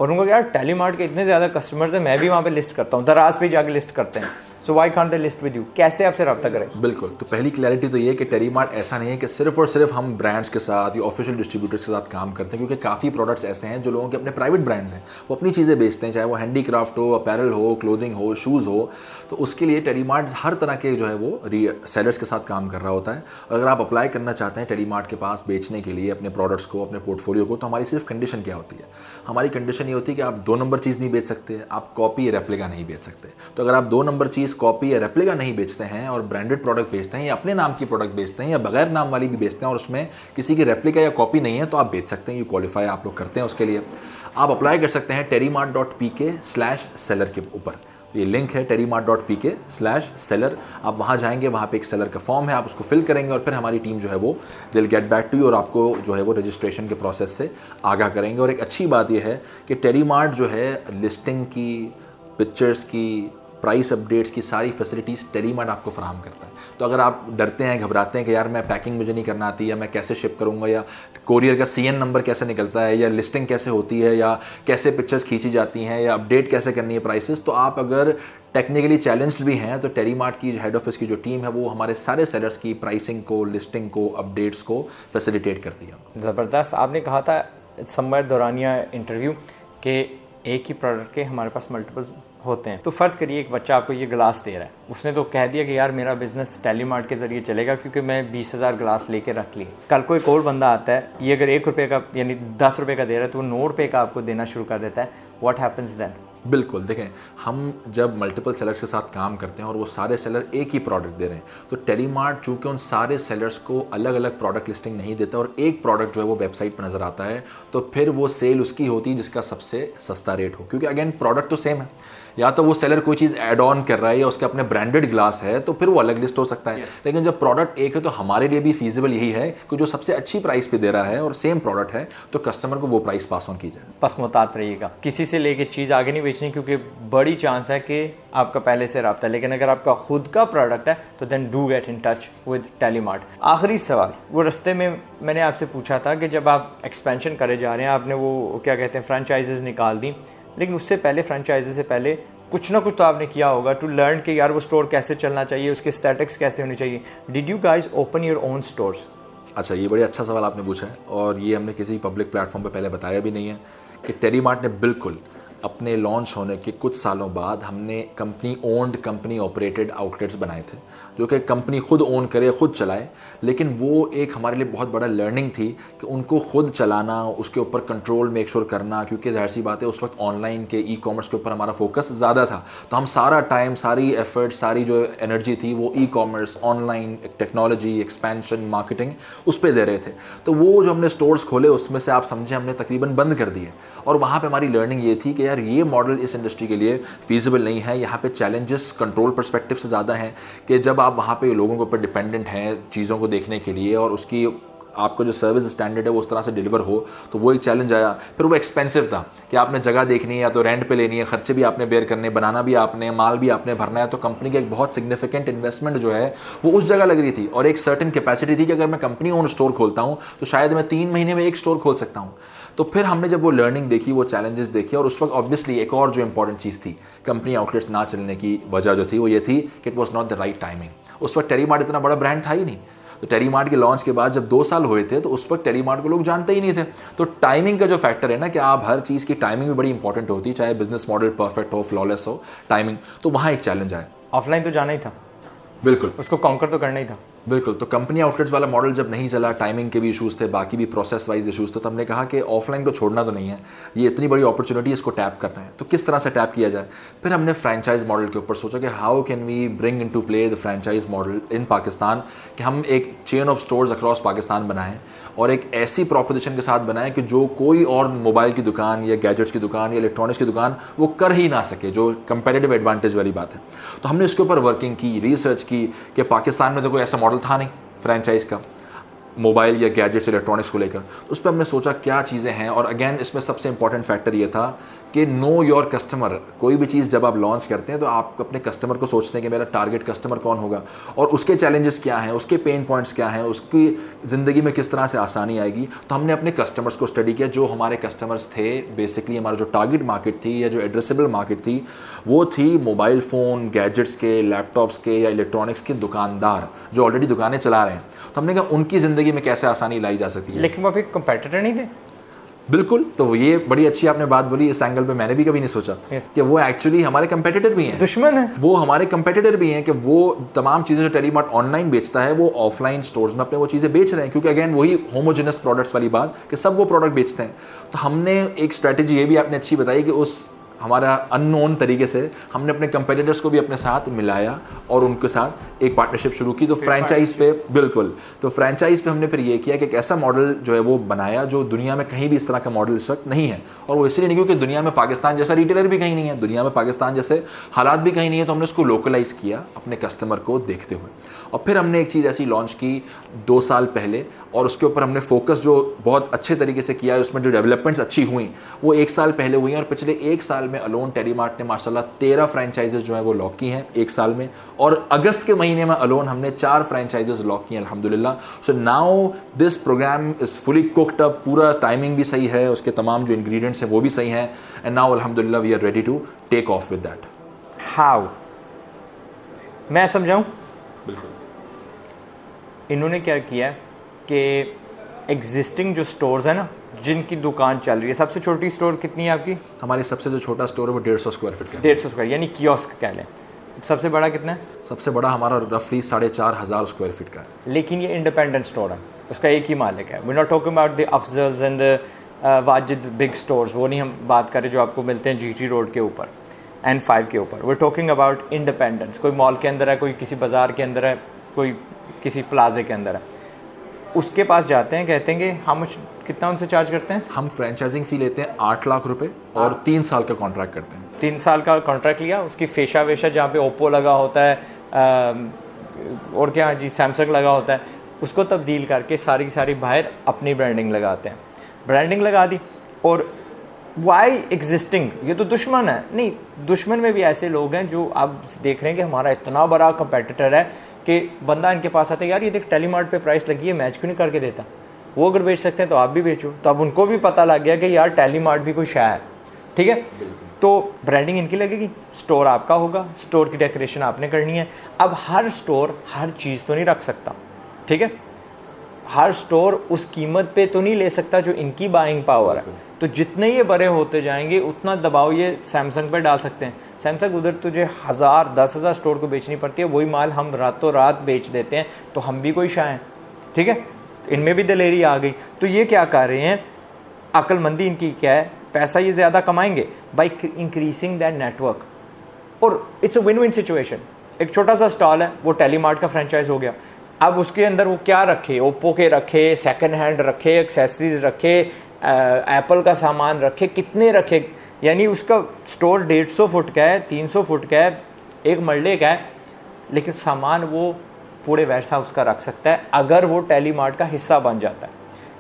और उनको यार टेलीमार्ट के इतने ज़्यादा कस्टमर्स हैं, मैं भी वहाँ पे लिस्ट करता हूँ, दराज पे जाके लिस्ट करते हैं। So why can't they list with you? कैसे आपसे रब्ता करें? बिल्कुल, तो पहली क्लैरिटी तो ये है कि टेलीमार्ट ऐसा नहीं है कि सिर्फ और सिर्फ हम ब्रांड्स के साथ या ऑफिशियल डिस्ट्रीब्यूटर्स के साथ काम करते हैं, क्योंकि काफ़ी प्रोडक्ट्स ऐसे हैं जो लोगों के अपने प्राइवेट ब्रांड्स हैं, वो अपनी चीज़ें बेचते हैं, चाहे वो हैंडीक्राफ्ट हो, अपैरल हो, क्लोथिंग हो, शूज़ हो। तो उसके लिए टेलीमार्ट हर तरह के जो है वो सेलर्स के साथ काम कर रहा होता है। अगर आप अप्लाई करना चाहते हैं टेलीमार्ट के पास बेचने के लिए अपने प्रोडक्ट्स को, अपने पोर्टफोलियो को, तो हमारी सिर्फ कंडीशन क्या होती है? हमारी कंडीशन ये होती है कि आप 2 नंबर चीज़ नहीं बेच सकते, आप कॉपी या रेप्लिका नहीं बेच सकते। तो अगर आप 2 नंबर चीज़ कॉपी या रेप्लिका नहीं बेचते हैं और ब्रांडेड प्रोडक्ट बेचते हैं या अपने नाम की प्रोडक्ट बेचते हैं या बगैर नाम वाली भी बेचते हैं और उसमें किसी की रेप्लिका या कॉपी नहीं है, तो आप बेच सकते हैं। ये क्वालिफाई आप लोग करते हैं। उसके लिए आप अप्लाई कर सकते हैं terrymart.pk/seller के ऊपर। ये लिंक है terrymart.pk/seller। आप वहाँ जाएंगे, वहाँ पे एक सेलर का फॉर्म है, आप उसको फिल करेंगे और फिर हमारी टीम जो है वो will get back to you और आपको जो है वो रजिस्ट्रेशन के प्रोसेस से आगाह करेंगे। और एक अच्छी बात यह है कि टेलीमार्ट जो है लिस्टिंग की, पिक्चर्स की, प्राइस अपडेट्स की सारी फैसिलिटीज़ टेलीमार्ट आपको फराहम करता है। तो अगर आप डरते हैं, घबराते हैं कि यार मैं पैकिंग मुझे नहीं करना आती, या मैं कैसे शिप करूंगा, या कोरियर का CN नंबर कैसे निकलता है, या लिस्टिंग कैसे होती है, या कैसे पिक्चर्स खींची जाती हैं, या अपडेट कैसे करनी है प्राइसेस, तो आप अगर टेक्निकली चैलेंज्ड भी हैं तो टेलीमार्ट की हेड ऑफिस की जो टीम है वो हमारे सारे सेलर्स की प्राइसिंग को, लिस्टिंग को, अपडेट्स को फैसिलिटेट करती है। ज़बरदस्त। आपने कहा था समवेयर दौरानिया इंटरव्यू के एक ही प्रोडक्ट के हमारे पास मल्टीपल होते हैं। तो फ़र्ज़ करिए एक बच्चा आपको ये गिलास दे रहा है, उसने तो कह दिया कि यार मेरा बिजनेस टेलीमार्ट के ज़रिए चलेगा क्योंकि मैं 20,000 गिलास लेके रख लिए। कल को एक और बंदा आता है, ये अगर 1 रुपये का यानी 10 रुपये का दे रहा है तो वो 9 रुपये का आपको देना शुरू कर देता है। What happens then? बिल्कुल, देखें, हम जब मल्टीपल सेलर्स के साथ काम करते हैं और वो सारे सेलर एक ही प्रोडक्ट दे रहे हैं, तो टेलीमार्ट चूँकि उन सारे सेलर्स को अलग अलग प्रोडक्ट लिस्टिंग नहीं देता और एक प्रोडक्ट जो है वो वेबसाइट पर नज़र आता है, तो फिर वो सेल उसकी होती है जिसका सबसे सस्ता रेट हो। क्योंकि अगेन प्रोडक्ट तो सेम है, या तो वो सेलर कोई चीज़ ऐड ऑन कर रहा है या उसके अपने ब्रांडेड ग्लास है तो फिर वो अलग लिस्ट हो सकता है। लेकिन जब प्रोडक्ट एक है तो हमारे लिए भी फीजिबल यही है कि जो सबसे अच्छी प्राइस पे दे रहा है और सेम प्रोडक्ट है तो कस्टमर को वो प्राइस पास ऑन की जाए। बस मुहतात रहिएगा, किसी से लेके चीज़ आगे नहीं बेचनी क्योंकि बड़ी चांस है कि आपका पहले से रब्ता है। लेकिन अगर आपका खुद का प्रोडक्ट है तो then do get in touch with Telemart. आखिरी सवाल, वो रास्ते में मैंने आपसे पूछा था कि जब आप एक्सपेंशन करे जा रहे हैं, आपने वो क्या कहते हैं फ्रेंचाइजेज निकाल दी, लेकिन उससे पहले फ्रेंचाइजी से पहले कुछ ना कुछ तो आपने किया होगा टू लर्न कि यार वो स्टोर कैसे चलना चाहिए, उसके स्टैटिक्स कैसे होने चाहिए। Did you guys open your own stores? अच्छा, ये बड़ी अच्छा सवाल आपने पूछा है और ये हमने किसी पब्लिक प्लेटफॉर्म पे पहले बताया भी नहीं है कि टेलीमार्ट ने बिल्कुल अपने लॉन्च होने के कुछ सालों बाद हमने company owned, company operated outlets बनाए थे जो कि कंपनी खुद ओन करे, खुद चलाए। लेकिन वो एक हमारे लिए बहुत बड़ा लर्निंग थी कि उनको खुद चलाना, उसके ऊपर कंट्रोल मेक श्योर करना, क्योंकि जाहिर सी बात है उस वक्त ऑनलाइन के ई-कॉमर्स के ऊपर हमारा फोकस ज़्यादा था। तो हम सारा टाइम, सारी एफर्ट, सारी जो एनर्जी थी वो ecommerce, online technology, expansion, marketing उस पर दे रहे थे। तो वो जो हमने स्टोर्स खोले उसमें से आप समझे हमने तकरीबन बंद कर दिए। और वहाँ पे हमारी लर्निंग ये थी कि यार ये मॉडल इस इंडस्ट्री के लिए फीजिबल नहीं है। यहाँ पे चैलेंजेस कंट्रोल पर्सपेक्टिव से ज़्यादा हैं कि जब आप वहाँ पे लोगों के ऊपर डिपेंडेंट हैं चीज़ों को देखने के लिए और उसकी आपको जो सर्विस स्टैंडर्ड है वो उस तरह से डिलीवर हो, तो वो एक चैलेंज आया। फिर वो एक्सपेंसिव था कि आपने जगह देखनी है या तो रेंट पे लेनी है, खर्चे भी आपने बेयर करने, बनाना भी आपने, माल भी आपने भरना है। तो कंपनी की एक बहुत सिग्निफिकेंट इन्वेस्टमेंट जो है वो उस जगह लग रही थी और एक सर्टेन कैपेसिटी थी कि अगर मैं कंपनी ओन स्टोर खोलता हूँ तो शायद मैं 3 महीने में एक स्टोर खोल सकता हूँ। तो फिर हमने जब वो लर्निंग देखी, वो चैलेंजेस देखे, और उस वक्त ऑब्वियसली एक और जो इंपॉर्टेंट चीज़ थी कंपनी आउटलेट्स ना चलने की वजह जो थी वो ये थी कि it was not the right timing. उस वक्त टेलीमार्ट इतना बड़ा ब्रांड था ही नहीं। तो टेलीमार्ट के लॉन्च के बाद जब 2 साल हुए थे तो उस वक्त टेलीमार्ट को लोग जानते ही नहीं थे। तो टाइमिंग का जो फैक्टर है ना कि आप हर चीज़ की टाइमिंग भी बड़ी इंपॉर्टेंट होती है, चाहे बिजनेस मॉडल परफेक्ट हो, फ्लॉलेस हो, टाइमिंग, तो वहाँ एक चैलेंज आया। ऑफलाइन तो जाना ही था, बिल्कुल उसको कॉन्कर तो करना ही था। बिल्कुल। तो कंपनी आउटलेट्स वाला मॉडल जब नहीं चला, टाइमिंग के भी इशूज़ थे, बाकी भी प्रोसेस वाइज इशूज़ थे, तो हमने कहा कि ऑफलाइन को छोड़ना तो नहीं है, ये इतनी बड़ी अपॉर्चुनिटी, इसको टैप करना है, तो किस तरह से टैप किया जाए। फिर हमने फ्रेंचाइज मॉडल के ऊपर सोचा कि how can we bring in to play the franchise model in Pakistan, कि हम एक chain of stores across Pakistan बनाएं और एक ऐसी प्रॉपोजिशन के साथ बनाएं कि जो कोई और मोबाइल की दुकान या गैजेट्स की दुकान या इलेक्ट्रॉनिक्स की दुकान वो कर ही ना सके, जो कंपेटिटिव एडवांटेज वाली बात है। तो हमने इसके ऊपर वर्किंग की, रिसर्च की कि पाकिस्तान में तो कोई ऐसा मॉडल था नहीं फ्रेंचाइज का मोबाइल या गैजेट्स इलेक्ट्रॉनिक्स को लेकर। तो उस पर हमने सोचा क्या चीज़ें हैं, और अगेन इसमें सबसे इंपॉर्टेंट फैक्टर ये था कि नो योर कस्टमर। कोई भी चीज़ जब आप लॉन्च करते हैं तो आप अपने कस्टमर को सोचते हैं कि मेरा टारगेट कस्टमर कौन होगा और उसके चैलेंजेस क्या हैं, उसके पेन पॉइंट्स क्या हैं, उसकी ज़िंदगी में किस तरह से आसानी आएगी। तो हमने अपने कस्टमर्स को स्टडी किया। जो हमारे कस्टमर्स थे, बेसिकली हमारा जो टारगेट मार्केट थी या जो एड्रेसेबल मार्केट थी, वो थी मोबाइल फ़ोन, गैजेट्स के, लैपटॉप्स के या इलेक्ट्रॉनिक्स के दुकानदार जो ऑलरेडी दुकानें चला रहे हैं। तो हमने कहा उनकी ज़िंदगी में कैसे आसानी लाई जा सकती है। लेकिन वो फिर कंपेटिटर नहीं थे। बिल्कुल, तो ये बड़ी अच्छी आपने बात बोली। इस एंगल पे मैंने भी कभी नहीं सोचा कि वो एक्चुअली हमारे कंपेटिटर भी हैं, दुश्मन है। वो हमारे कंपेटिटर भी हैं कि वो तमाम चीज़ें जो टेलीमार्ट ऑनलाइन बेचता है वो ऑफलाइन स्टोर्स में अपने वो चीज़ें बेच रहे हैं, क्योंकि अगेन वही होमोजेनस प्रोडक्ट्स वाली बात कि सब वो प्रोडक्ट बेचते हैं। तो हमने एक स्ट्रैटेजी ये भी आपने अच्छी बताई कि उस हमारा अननोन तरीके से हमने अपने कंपेटिटर्स को भी अपने साथ मिलाया और उनके साथ एक पार्टनरशिप शुरू की। तो फ्रेंचाइज पे, बिल्कुल, तो फ्रेंचाइज पे हमने फिर ये किया कि एक ऐसा मॉडल जो है वो बनाया जो दुनिया में कहीं भी इस तरह का मॉडल इस वक्त नहीं है। और वो इसलिए नहीं क्योंकि दुनिया में पाकिस्तान जैसा रिटेलर भी कहीं नहीं है, दुनिया में पाकिस्तान जैसे हालात भी कहीं नहीं है। तो हमने उसको लोकलाइज किया अपने कस्टमर को देखते हुए। और फिर हमने एक चीज़ ऐसी लॉन्च की 2 साल पहले और उसके ऊपर हमने फोकस जो बहुत अच्छे तरीके से किया है, उसमें जो डेवलपमेंट्स अच्छी हुई वो 1 साल पहले हुई हैं। और पिछले 1 साल में अलोन टेलीमार्ट ने माशाल्लाह 13 फ्रेंचाइजेस जो है वो लॉक की हैं 1 साल में। और अगस्त के महीने में अलोन हमने 4 फ्रेंचाइजेस लॉक की हैं अल्हम्दुलिल्लाह। So now this programme is fully cooked up, पूरा टाइमिंग भी सही है, उसके तमाम जो इंग्रेडिएंट्स हैं वो भी सही हैं, एंड नाउ अल्हम्दुलिल्लाह we are ready to take off with that. How मैं समझाऊं? बिल्कुल। इन्होंने क्या किया कि एग्जिस्टिंग जो स्टोर्स है ना, जिनकी दुकान चल रही है, सबसे छोटी स्टोर कितनी है आपकी? हमारी सबसे जो छोटा स्टोर है वो 150 स्क्वायर फीट का है। 150 स्क्वायर यानी कियोस्क कह लें। सबसे बड़ा कितना है? सबसे बड़ा हमारा रफली 4,500 स्क्वायर फीट का है। लेकिन ये इंडिपेंडेंट स्टोर है, उसका एक ही मालिक है। We not talking about the Afzals and the Wajid big stores, वो नहीं हम बात कर रहे जो आपको मिलते हैं GT रोड के ऊपर, N5 के ऊपर। We talking about independence. कोई मॉल के अंदर है, कोई किसी बाजार के अंदर है, कोई किसी प्लाजे के अंदर है। उसके पास जाते हैं, कहते हैं कि हम कितना उनसे चार्ज करते हैं? हम फ्रेंचाइजिंग फ़ी लेते हैं 8 लाख रुपए और 3 साल का कॉन्ट्रैक्ट करते हैं। 3 साल का कॉन्ट्रैक्ट लिया, उसकी फेशा वेशा जहाँ पे ओप्पो लगा होता है और क्या जी सैमसंग लगा होता है, उसको तब्दील करके सारी की सारी बाहर अपनी ब्रांडिंग लगाते हैं। ब्रांडिंग लगा दी। और वाई एग्जिस्टिंग, ये तो दुश्मन है नहीं, दुश्मन में भी ऐसे लोग हैं जो आप देख रहे हैं कि हमारा इतना बड़ा कंपेटिटर है कि बंदा इनके पास आता है, यार ये देख टेलीमार्ट पे प्राइस लगी है, मैच क्यों नहीं करके देता? वो अगर बेच सकते हैं तो आप भी बेचो। तो अब उनको भी पता लग गया कि यार टेलीमार्ट भी कोई शय है, ठीक है। तो ब्रांडिंग इनकी लगेगी, स्टोर आपका होगा, स्टोर की डेकोरेशन आपने करनी है। अब हर स्टोर हर चीज़ तो नहीं रख सकता, ठीक है। हर स्टोर उस कीमत पे तो नहीं ले सकता जो इनकी बाइंग पावर है। तो जितने ये बड़े होते जाएंगे उतना दबाव ये सैमसंग पे डाल सकते हैं। सैमसंग उधर तुझे 1000-10,000 स्टोर को बेचनी पड़ती है, वही माल हम रातों रात बेच देते हैं। तो हम भी कोई शाह हैं, ठीक है। इनमें भी दलेरी आ गई। तो ये क्या कर रहे हैं, अक्लमंदी इनकी क्या है, पैसा ये ज़्यादा कमाएंगे बाई इंक्रीजिंग दैट नेटवर्क। और it's a win win situation. एक छोटा सा स्टॉल है, वो टेलीमार्ट का फ्रेंचाइज हो गया। अब उसके अंदर वो क्या रखे, ओप्पो के रखे, सेकंड हैंड रखे, एक्सेसरीज रखे, एप्पल का सामान रखे, कितने रखे। यानी उसका स्टोर 150 फुट का है, 300 फुट का है, एक मरले का है, लेकिन सामान वो पूरे वेयर हाउस का रख सकता है अगर वो टेलीमार्ट का हिस्सा बन जाता है।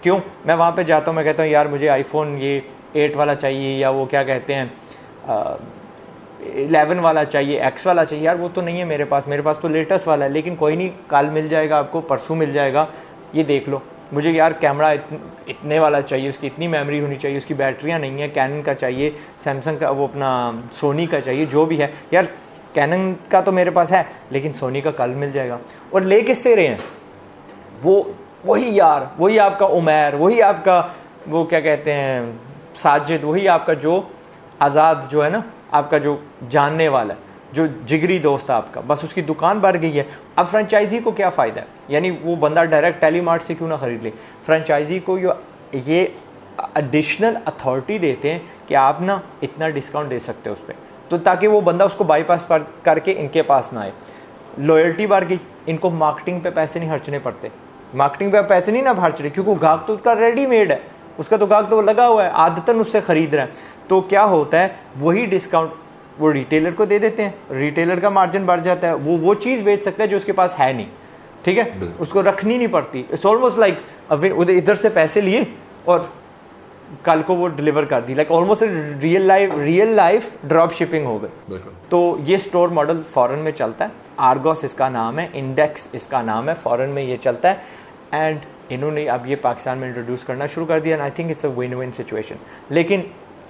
क्यों? मैं वहाँ पे जाता हूँ, मैं कहता हूँ यार मुझे आईफोन ये 8 वाला चाहिए, या वो क्या कहते हैं 11 वाला चाहिए, X वाला चाहिए। यार वो तो नहीं है मेरे पास तो लेटेस्ट वाला है। लेकिन कोई नहीं, कल मिल जाएगा आपको, परसों मिल जाएगा, ये देख लो। मुझे यार कैमरा इतने वाला चाहिए, उसकी इतनी मेमोरी होनी चाहिए, उसकी बैटरियाँ नहीं है, कैनन का चाहिए, सैमसंग का, वो अपना सोनी का चाहिए, जो भी है। यार कैनन का तो मेरे पास है, लेकिन सोनी का कल मिल जाएगा। और ले किससे रहे हैं वो? वही यार, वही आपका उमैर, वही आपका वो क्या कहते हैं साजिद, वही आपका जो आज़ाद जो है ना, आपका जो जानने वाला है, जो जिगरी दोस्त है आपका, बस उसकी दुकान बढ़ गई है। अब फ्रेंचाइजी को क्या फ़ायदा है? यानी वो बंदा डायरेक्ट टेलीमार्ट से क्यों ना ख़रीद ले। फ्रेंचाइजी को ये एडिशनल अथॉरिटी देते हैं कि आप ना इतना डिस्काउंट दे सकते हो उस पर, तो ताकि वो बंदा उसको बाईपास करके इनके पास ना आए। लॉयल्टी बढ़ गई, इनको मार्केटिंग पे पैसे नहीं खर्चने पड़ते। मार्केटिंग पे पैसे नहीं ना खर्च रहे, क्योंकि गाहक तो उसका रेडीमेड है, उसका तो गाहक तो लगा हुआ है, आदतन उससे ख़रीद रहा है। तो क्या होता है, वही डिस्काउंट वो रिटेलर को दे देते हैं, रिटेलर का मार्जिन बढ़ जाता है, वो चीज़ बेच सकता है जो उसके पास है नहीं, ठीक है, उसको रखनी नहीं पड़ती। इट्स ऑलमोस्ट लाइक इधर से पैसे लिए और कल को वो डिलीवर कर दी, like almost real life drop shipping हो गई। बिल्कुल। तो ये स्टोर मॉडल फॉरेन में चलता है, आर्गोस इसका नाम है, इंडेक्स इसका नाम है, फॉरेन में ये चलता है, एंड इन्होंने अब ये पाकिस्तान में इंट्रोड्यूस करना शुरू कर दिया, and I think it's a win win situation. लेकिन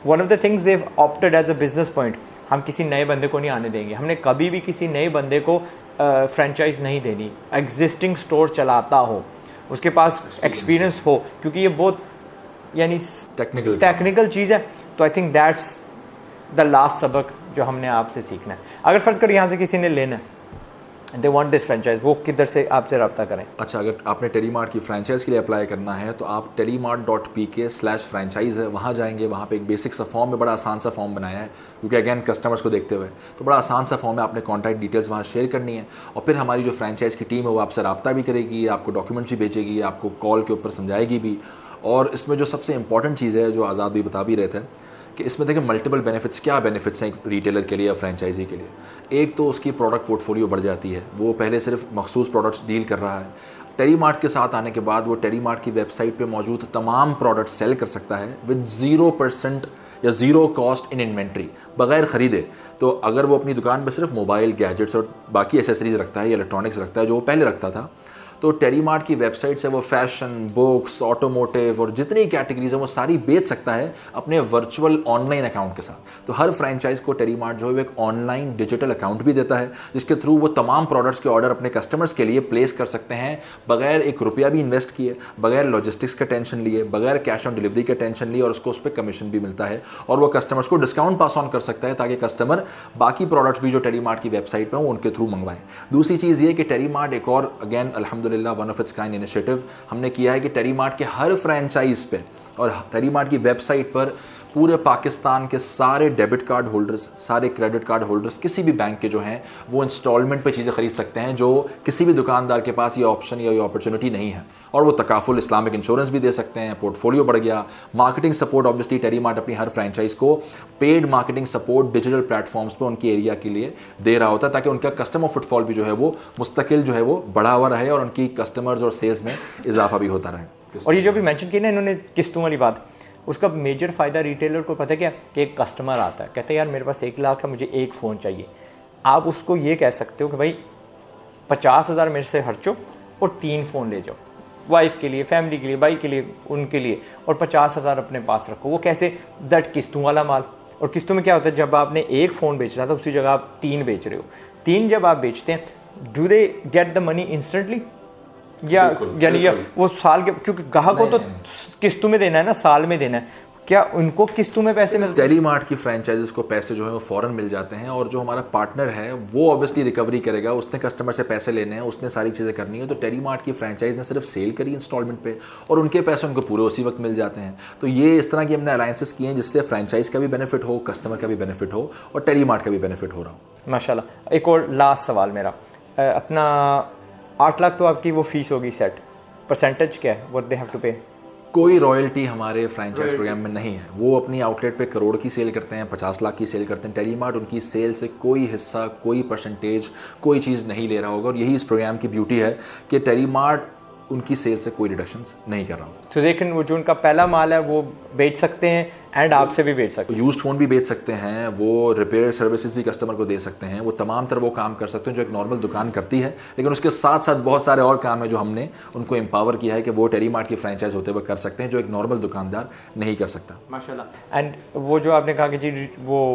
one of the things they opted as a business point, हम किसी नए बंदे को नहीं आने देंगे, हमने कभी भी किसी नए बंदे को फ्रेंचाइज नहीं देनी, एग्जिस्टिंग स्टोर चलाता हो, उसके पास एक्सपीरियंस हो, क्योंकि ये बहुत यानी टेक्निकल चीज़ है। तो I think that's the last सबक जो हमने आपसे सीखना है। अगर फर्ज कर यहाँ से किसी ने लेना है, दे वांट दिस फ्रेंचाइज, वो किधर से आपसे रब्ता करें? अच्छा, अगर आपने टेलीमार्ट की फ्रेंचाइज के लिए अप्लाई करना है तो आप telemart.pk/franchise है, वहाँ जाएंगे। वहाँ पे एक बेसिक सा फॉर्म है, बड़ा आसान सा फॉर्म बनाया है, क्योंकि अगेन कस्टमर्स को देखते हुए तो बड़ा आसान सा फॉर्म है। आपने कॉन्टैक्ट डिटेल्स वहाँ शेयर करनी है, और फिर हमारी जो फ्रेंचाइज की टीम है वो आपसे रब्ता भी करेगी, आपको डॉक्यूमेंट्स भी भेजेगी, आपको कॉल के ऊपर समझाएगी भी। और इसमें जो सबसे इंपॉर्टेंट चीज़ है, जो आज़ाद भी बता भी रहे थे, कि इसमें देखिए मल्टीपल बेनिफिट्स, क्या बेनिफिट्स हैं एक रिटेलर के लिए या फ्रेंचाइजी के लिए। एक तो उसकी प्रोडक्ट पोर्टफोलियो बढ़ जाती है, वो पहले सिर्फ मखसूस प्रोडक्ट्स डील कर रहा है, टेलीमार्ट के साथ आने के बाद वो टेलीमार्ट की वेबसाइट पे मौजूद तमाम प्रोडक्ट्स सेल कर सकता है विद 0% या 0 कॉस्ट इन इन्वेंट्री, बगैर ख़रीदे। तो अगर वो अपनी दुकान पर सिर्फ मोबाइल, गैजेट्स और बाकी एसेसरीज रखता है या इलेक्ट्रॉनिक्स रखता है, जो वो पहले रखता था, तो टेलीमार्ट की वेबसाइट से वो फैशन, बुक्स, ऑटोमोटिव और जितनी कैटेगरीज हैं वो सारी बेच सकता है अपने वर्चुअल ऑनलाइन अकाउंट के साथ। तो हर फ्रेंचाइज को टेलीमार्ट जो है एक ऑनलाइन डिजिटल अकाउंट भी देता है, जिसके थ्रू वो तमाम प्रोडक्ट्स के ऑर्डर अपने कस्टमर्स के लिए प्लेस कर सकते हैं, बगैर एक रुपया भी इन्वेस्ट किए, बगैर लॉजिस्टिक्स का टेंशन लिए, बगैर कैश ऑन डिलीवरी का टेंशन लिए, और उसको उस पर कमीशन भी मिलता है, और वो कस्टमर्स को डिस्काउंट पास ऑन कर सकता है, ताकि कस्टमर बाकी प्रोडक्ट्स भी जो टेलीमार्ट की वेबसाइट पर हो उनके थ्रू मंगवाएं। दूसरी चीज़ ये कि टेलीमार्ट एक और अगेन अल्हम्दुलिल्लाह one of its kind initiative हमने किया है कि टेलीमार्ट के हर फ्रेंचाइज पे और टेलीमार्ट की वेबसाइट पर पूरे पाकिस्तान के सारे डेबिट कार्ड होल्डर्स, सारे क्रेडिट कार्ड होल्डर्स, किसी भी बैंक के जो हैं, वो इंस्टॉलमेंट पे चीज़ें खरीद सकते हैं, जो किसी भी दुकानदार के पास ये ऑप्शन या ये अपॉर्चुनिटी नहीं है। और वो तकाफुल इस्लामिक इंश्योरेंस भी दे सकते हैं, पोर्टफोलियो बढ़ गया। मार्केटिंग सपोर्ट ऑब्वियसली टेलीमार्ट अपनी हर फ्रेंचाइज को paid marketing support digital platforms पर उनके एरिया के लिए दे रहा होता है, ताकि उनका कस्टमर फुटफॉल भी जो है वो मुस्तकिल जो है वो बढ़ा हुआ रहे और उनकी कस्टमर्स और सेल्स में इजाफा भी होता रहे। और ये जो भी मेंशन की ना इन्होंने किस्तों वाली बात, उसका मेजर फ़ायदा रिटेलर को पता है क्या, कि एक कस्टमर आता है, कहते हैं यार मेरे पास 1 लाख है, मुझे एक फ़ोन चाहिए। आप उसको ये कह सकते हो कि भाई 50,000 मेरे से खर्चो और 3 फ़ोन ले जाओ, वाइफ के लिए, फैमिली के लिए, भाई के लिए, उनके लिए, और 50,000 अपने पास रखो। वो कैसे, दैट किस्तों वाला माल। और किस्तों में क्या होता है, जब आपने एक फ़ोन बेचना था उसी जगह आप 3 बेच रहे हो। 3 जब आप बेचते हैं, do they get the money instantly, या यानी वो साल के, क्योंकि ग्राहक को तो किस्तों में देना है ना, साल में देना है, क्या उनको किस्तों में पैसे मिलते हैं? टेलीमार्ट की फ्रेंचाइजेस को पैसे जो है वो फौरन मिल जाते हैं, और जो हमारा पार्टनर है वो ऑब्वियसली रिकवरी करेगा, उसने कस्टमर से पैसे लेने हैं, उसने सारी चीज़ें करनी है। तो टेलीमार्ट की फ्रेंचाइज ने सिर्फ सेल करी इंस्टॉलमेंट पे, और उनके पैसे उनको पूरे उसी वक्त मिल जाते हैं। तो ये इस तरह की हमने अलायंसेस किए हैं जिससे फ्रेंचाइज का भी बेनिफिट हो, कस्टमर का भी बेनिफिट हो, और टेलीमार्ट का भी बेनिफिट हो रहा हो। माशाल्लाह। एक और लास्ट सवाल मेरा, अपना 8 लाख तो आपकी वो फीस होगी सेट, परसेंटेज क्या है, व्हाट दे हैव टू पे? कोई रॉयल्टी हमारे फ्रेंचाइज प्रोग्राम में नहीं है। वो अपनी आउटलेट पे करोड़ की सेल करते हैं, 50 लाख की सेल करते हैं। टेलीमार्ट उनकी सेल से कोई हिस्सा, कोई परसेंटेज, कोई चीज़ नहीं ले रहा होगा। और यही इस प्रोग्राम की ब्यूटी है कि टेलीमार्ट उनकी सेल से कोई रिडक्शंस नहीं कर रहा हूँ। तो लेकिन वो जो उनका पहला माल है वो बेच सकते हैं, एंड आपसे भी बेच सकते हैं, यूज्ड फ़ोन भी बेच सकते हैं, वो रिपेयर सर्विसेज भी कस्टमर को दे सकते हैं, वो तमाम तरह वो काम कर सकते हैं जो एक नॉर्मल दुकान करती है। लेकिन उसके साथ साथ बहुत सारे और काम है जो हमने उनको एम्पावर किया है कि वो टेलीमार्ट की फ्रेंचाइज होते हुए कर सकते हैं, जो एक नॉर्मल दुकानदार नहीं कर सकता। माशाल्लाह। एंड वो जो आपने कहा कि जी वो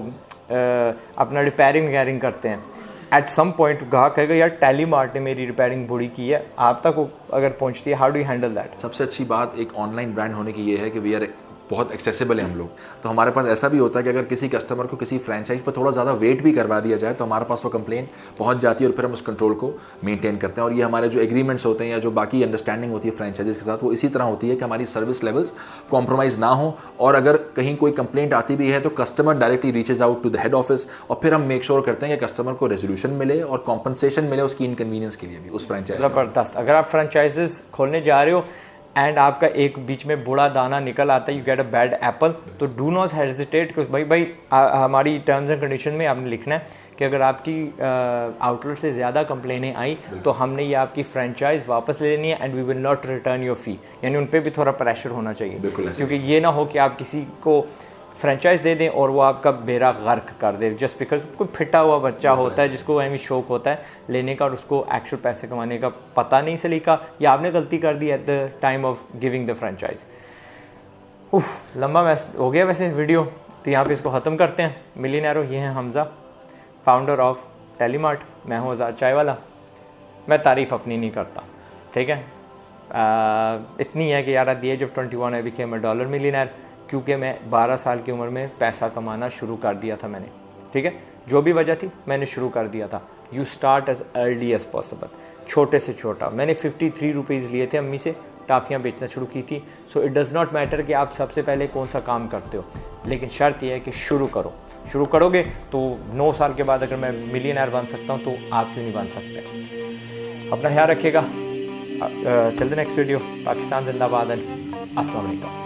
अपना रिपेयरिंग वगैरिंग करते हैं, एट सम पॉइंट ग्राहक कहेगा यार टेलीमार्ट ने मेरी रिपेयरिंग बुरी की है, आप तक वो अगर पहुंचती है, how do you handle that? सबसे अच्छी बात एक ऑनलाइन ब्रांड होने की ये है कि वी आर बहुत एक्सेसिबल है हम लोग। तो हमारे पास ऐसा भी होता है कि अगर किसी कस्टमर को किसी फ्रेंचाइज पर थोड़ा ज़्यादा वेट भी करवा दिया जाए तो हमारे पास वो कंप्लेंट पहुंच जाती है, और फिर हम उस कंट्रोल को मेंटेन करते हैं। और ये हमारे जो एग्रीमेंट्स होते हैं या जो बाकी अंडरस्टैंडिंग होती है फ्रेंचाइजीज के साथ, वो इसी तरह होती है कि हमारी सर्विस लेवल्स कॉम्प्रोमाइज़ ना हो, और अगर कहीं कोई कंप्लेंट आती भी है तो customer directly reaches out to the head office, और फिर हम मेक श्योर करते हैं कि कस्टमर को रेजोल्यूशन मिले और कॉम्पनसेशन मिले उसकी इनकन्वीनियंस के लिए भी उस फ्रेंचाइज। ज़बरदस्त। अगर आप फ्रेंचाइजेस खोलने जा रहे हो एंड आपका एक बीच में बूढ़ा दाना निकल आता है, you get a bad Apple, तो डू नॉट हेजिटेट, भाई हमारी टर्म्स एंड कंडीशन में आपने लिखना है कि अगर आपकी आउटलेट से ज़्यादा कंप्लेनें आई तो हमने ये आपकी फ्रेंचाइज वापस ले लेनी है and we will not return your fee, यानी उन पर भी थोड़ा प्रेशर होना चाहिए, क्योंकि ये ना हो कि आप किसी को फ्रेंचाइज दे दें और वो आपका बेड़ा गर्क कर दे जस्ट बिकॉज कोई फिटा हुआ बच्चा होता है जिसको हमें शौक होता है लेने का और उसको एक्चुअल पैसे कमाने का पता नहीं सलीका, या आपने गलती कर दी at the time of giving the franchise. लंबा हो गया वैसे वीडियो, तो यहाँ पे इसको ख़त्म करते हैं। मिलियनेरो, ये हैं हमज़ा, फाउंडर ऑफ टेलीमार्ट। मैं हूँ आज़ाद चाय वाला। मैं तारीफ़ अपनी नहीं करता, ठीक है, इतनी है कि यार at the age of 21 I became a dollar millionaire, क्योंकि मैं 12 साल की उम्र में पैसा कमाना शुरू कर दिया था मैंने, ठीक है, जो भी वजह थी मैंने शुरू कर दिया था। You start as early as possible, छोटे से छोटा। मैंने 53 रुपीज़ लिए थे अम्मी से, टाफ़ियाँ बेचना शुरू की थी। So it does not matter कि आप सबसे पहले कौन सा काम करते हो, लेकिन शर्त यह है कि शुरू करो। शुरू करोगे तो 9 साल के बाद अगर मैं मिलियनेयर बन सकता हूँ तो आप क्यों नहीं बन सकते। अपना ख्याल रखिएगा। Till the next video. Pakistan जिंदाबाद। अस्सलाम वालेकुम।